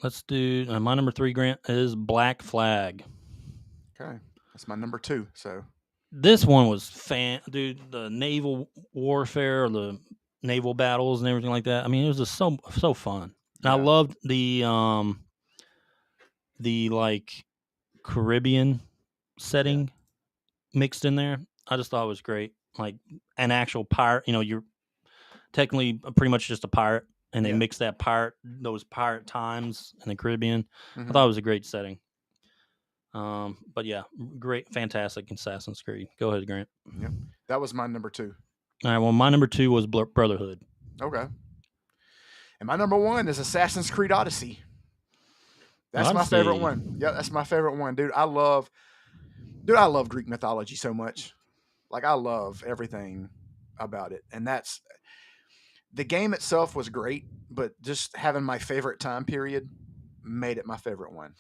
Let's do... my number 3, Grant, is Black Flag. Okay. That's my number 2, so... This one was dude, the naval warfare, or the naval battles and everything like that. I mean, it was just so fun. And I loved the like Caribbean setting mixed in there. I just thought it was great. Like an actual pirate, you're technically pretty much just a pirate, and they mix those pirate times in the Caribbean. Mm-hmm. I thought it was a great setting. But yeah, great, fantastic Assassin's Creed. Go ahead, Grant. Yep. That was my number 2. All right, well, my number 2 was Brotherhood. Okay. And my number 1 is Assassin's Creed Odyssey. That's my favorite one. Yeah, that's my favorite one, dude. I love Greek mythology so much. Like, I love everything about it. And the game itself was great, but just having my favorite time period made it my favorite one,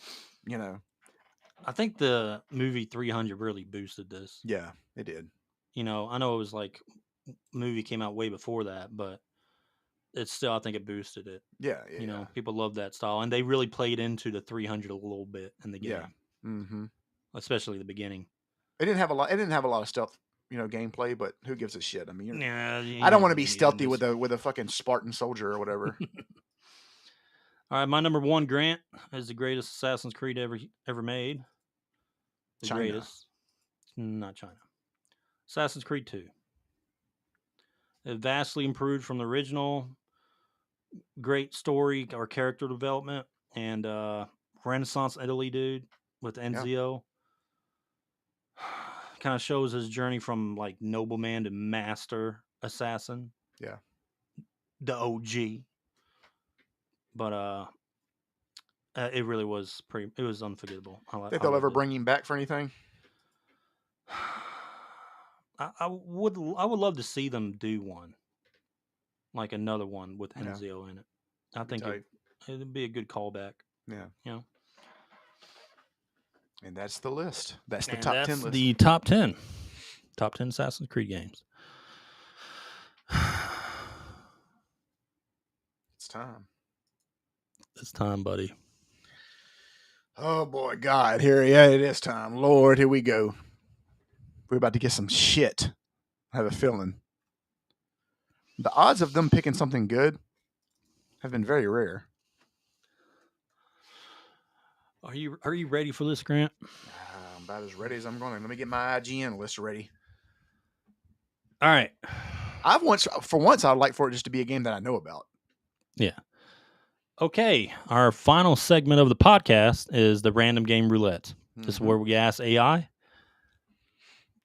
I think the movie 300 really boosted this. Yeah, it did. I know it was like movie came out way before that, but it's still, I think it boosted it. Yeah. People love that style, and they really played into the 300 a little bit in the game. Yeah. Mm-hmm. Especially the beginning. It didn't have a lot of stealth, gameplay, but who gives a shit? I mean, I don't want to be stealthy with a fucking Spartan soldier or whatever. All right, my number 1, Grant, is the greatest Assassin's Creed ever made. the greatest. Not China. Assassin's Creed 2. It vastly improved from the original. Great story or character development. And Renaissance Italy dude with 𝐬𝐮𝐬𝐽. Kind of shows his journey from like nobleman to master assassin. Yeah. The OG. But it really was it was unforgettable. Think they'll ever bring him back for anything? I would love to see them do one. Like another one with 𝐬𝐮𝐬𝐽 in it. I think it'd be a good callback. Yeah. You know? And that's the list. That's the top 10 list. The top 10. Top 10 Assassin's Creed games. It's time. It's time, buddy. Oh, boy, God. It is time. Lord, here we go. We're about to get some shit. I have a feeling. The odds of them picking something good have been very rare. Are you ready for this, Grant? I'm about as ready as I'm going. Let me get my IGN list ready. All right. For once, I'd like for it just to be a game that I know about. Yeah. Okay. Our final segment of the podcast is the Random Game Roulette. This is where we ask AI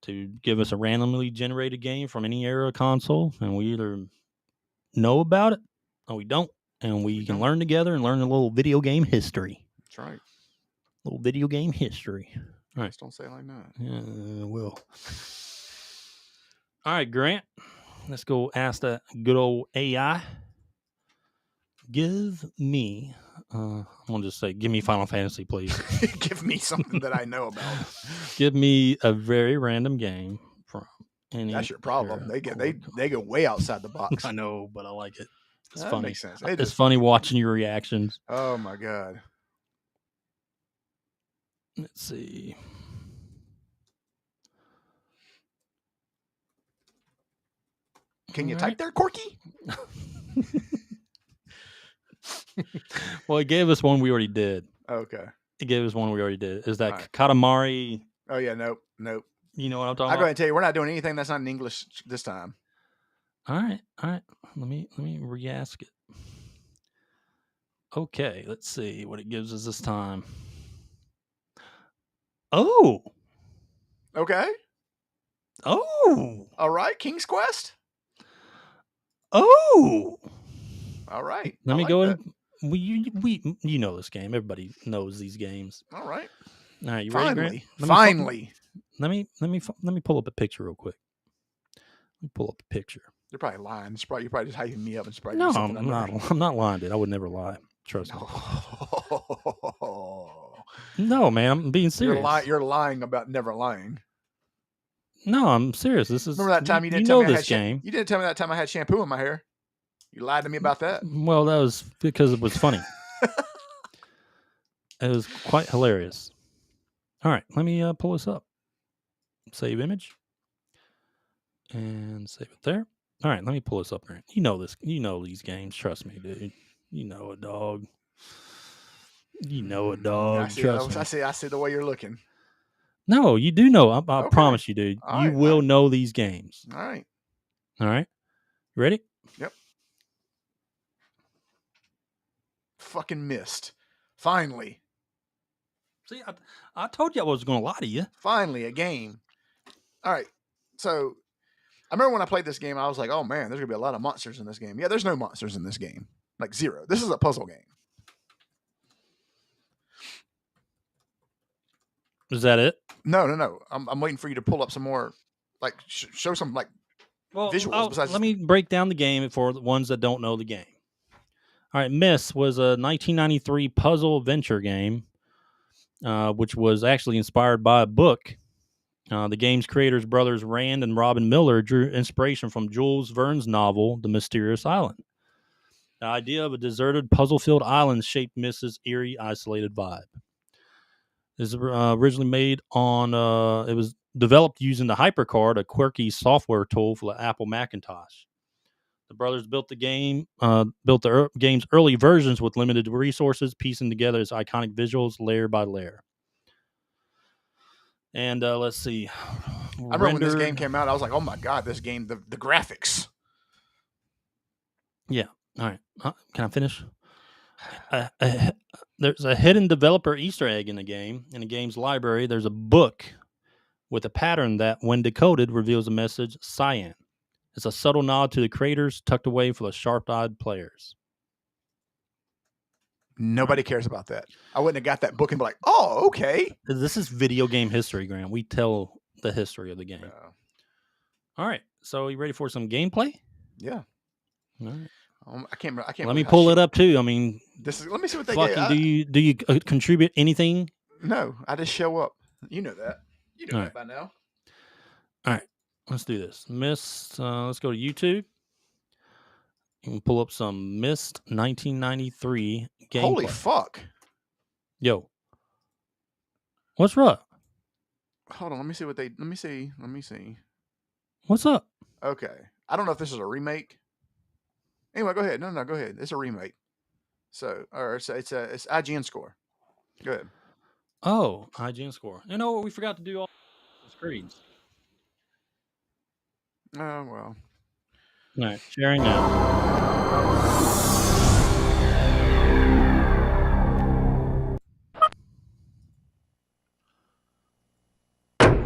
to give us a randomly generated game from any era console, and we either know about it or we don't, and we can learn together and learn a little video game history. That's right. A little video game history. All right. Just don't say it like that. Yeah, I will. All right, Grant. Let's go ask that good old AI. Give me, I'm going to just say, give me Final Fantasy, please. Give me something that I know about. Give me a very random game from any. That's your problem. They go way outside the box. I know, but I like it. It's that funny. Makes sense. It's funny watching your reactions. Oh my God. Let's see. Can you type there, Corky? Well, it gave us one we already did. Okay. It gave us one we already did. Is that right. Katamari? Oh, yeah. Nope. You know what I'm talking about? I'll go ahead and tell you, we're not doing anything that's not in English this time. All right. Let me re-ask it. Okay. Let's see what it gives us this time. Oh. Okay. Oh. All right. King's Quest. Oh. All right. Let me go ahead. You know this game. Everybody knows these games. All right. All right. You ready, Grant? Finally. Let me pull up a picture real quick. Let me pull up a picture. You're probably lying. You're probably just hyping me up. And no, I'm not lying, dude. I would never lie. Trust me. No, man. I'm being serious. You're lying about never lying. No, I'm serious. This is. Remember that time you didn't tell me I had game? You didn't tell me that time I had shampoo in my hair. You lied to me about that. Well, that was because it was funny. It was quite hilarious. All right, let me pull this up. Save image. And save it there. All right, let me pull this up, Grant. You know this. You know these games. Trust me, dude. You know it, dog. You know it, dog. I see the way you're looking. No, you do know. I promise you, dude. You will know these games. All right. All right. You ready? Yep. Fucking missed. Finally. See, I told you I was going to lie to you. Finally, a game. All right. So, I remember when I played this game, I was like, oh, man, there's going to be a lot of monsters in this game. Yeah, there's no monsters in this game. Like, zero. This is a puzzle game. Is that it? No. I'm waiting for you to pull up some more, like, show some, like, visuals. Let me break down the game for the ones that don't know the game. All right, Myst was a 1993 puzzle adventure game, which was actually inspired by a book. The game's creators, brothers Rand and Robin Miller, drew inspiration from Jules Verne's novel, The Mysterious Island. The idea of a deserted, puzzle-filled island shaped Myst's eerie, isolated vibe. It was originally made on, it was developed using the HyperCard, a quirky software tool for the Apple Macintosh. The brothers built the game's early versions with limited resources, piecing together its iconic visuals layer by layer. And let's see. I remember when this game came out, I was like, oh my God, this game, the graphics. Yeah. All right. Can I finish? There's a hidden developer Easter egg in the game. In the game's library, there's a book with a pattern that, when decoded, reveals the message cyan. It's a subtle nod to the creators, tucked away for the sharp-eyed players. Nobody cares about that. I wouldn't have got that book and be like, oh, okay. This is video game history, Grant. We tell the history of the game. All right. So, you ready for some gameplay? Yeah. All right. I can't. Let me pull it up too. I mean, let me see what they get. Do you contribute anything? No, I just show up. You know that. You know that by now. All right, let's do this. Myst. Let's go to YouTube. You can pull up some Myst 1993 gameplay. Holy fuck! Yo, what's up? Hold on. Let me see what they. Let me see. What's up? Okay, I don't know if this is a remake. Anyway, go ahead. No, go ahead. It's a remake. So, or it's IGN score. Go ahead. Oh, IGN score. You know what? We forgot to do all the screens. Oh, well. All right, sharing now.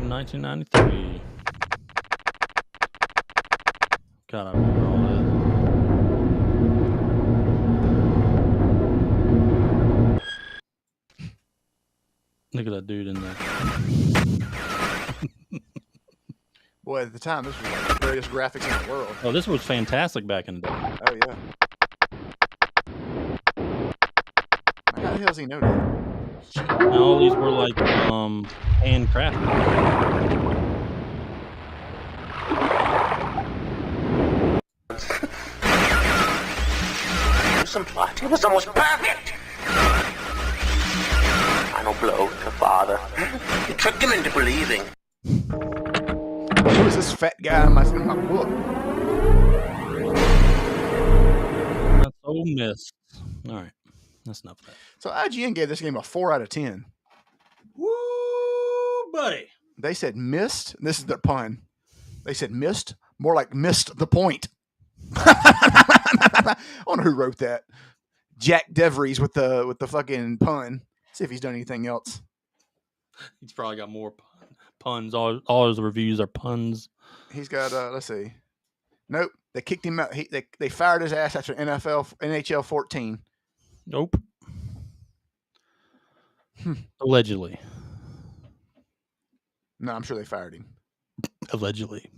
1993. God, I remember all that. Look at that dude in there. Boy, at the time, this was like the greatest graphics in the world. Oh, this was fantastic back in the day. Oh, yeah. How the hell does he know that? And all these were like handcrafted. It was almost perfect. Final blow to father. You tricked him into believing. Who is this fat guy in my book? That's Ole Miss. All right, that's enough of that. So IGN gave this game a 4 out of 10. Woo, buddy! They said missed. This is their pun. They said missed, more like missed the point. I wonder who wrote that. Jack DeVries with the fucking pun. See if he's done anything else. He's probably got more puns. All his reviews are puns. He's got let's see. Nope, they kicked him out. They fired his ass after NHL 14. Nope. Allegedly. No, I'm sure they fired him. Allegedly.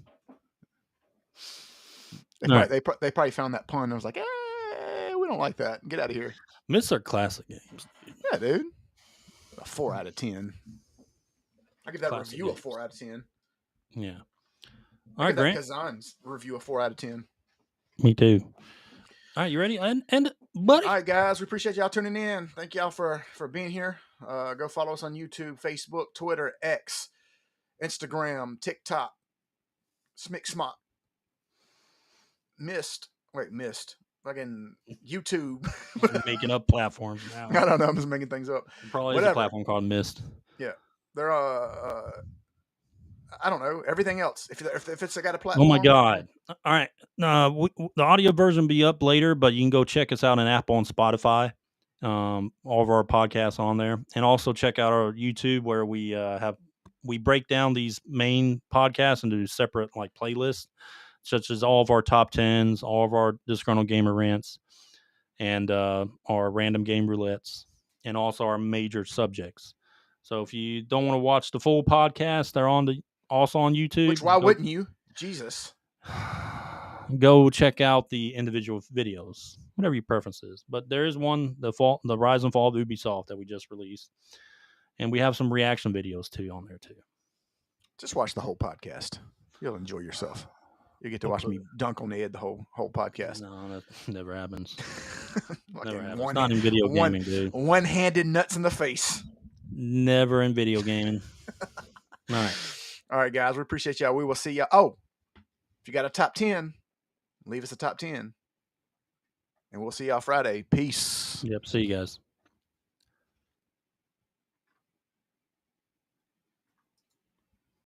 They probably found that pun and was like, we don't like that. Get out of here. Myths are classic games. Yeah, dude. A 4 out of 10. I give that Classic review games. a 4 out of 10. Yeah. All right, Grant. Khazan's review a 4 out of 10. Me too. All right, you ready? And buddy. All right, guys. We appreciate y'all tuning in. Thank y'all for being here. Go follow us on YouTube, Facebook, Twitter, X, Instagram, TikTok, Smick. Missed. Fucking YouTube. Making up platforms now. I don't know. I'm just making things up. Probably is a platform called Myst. Yeah. They're I don't know, everything else. If it's got a platform. Oh my God! All right, the audio version will be up later, but you can go check us out on Apple and Spotify. All of our podcasts on there, and also check out our YouTube where we break down these main podcasts into separate like playlists, such as all of our top 10s, all of our Disgruntled Gamer Rants, and our Random Game Roulettes, and also our major subjects. So if you don't want to watch the full podcast, they're also on YouTube. Which, why wouldn't you? Jesus. Go check out the individual videos, whatever your preference is. But there is one, the Rise and Fall of Ubisoft that we just released. And we have some reaction videos too on there too. Just watch the whole podcast. You'll enjoy yourself. You get to watch me dunk on Ed the whole podcast. No, that never happens. Never happens. It's not in video gaming, dude. One-handed nuts in the face. Never in video gaming. All right, guys. We appreciate y'all. We will see y'all. Oh, if you got a top 10, leave us a top 10. And we'll see y'all Friday. Peace. Yep. See you guys.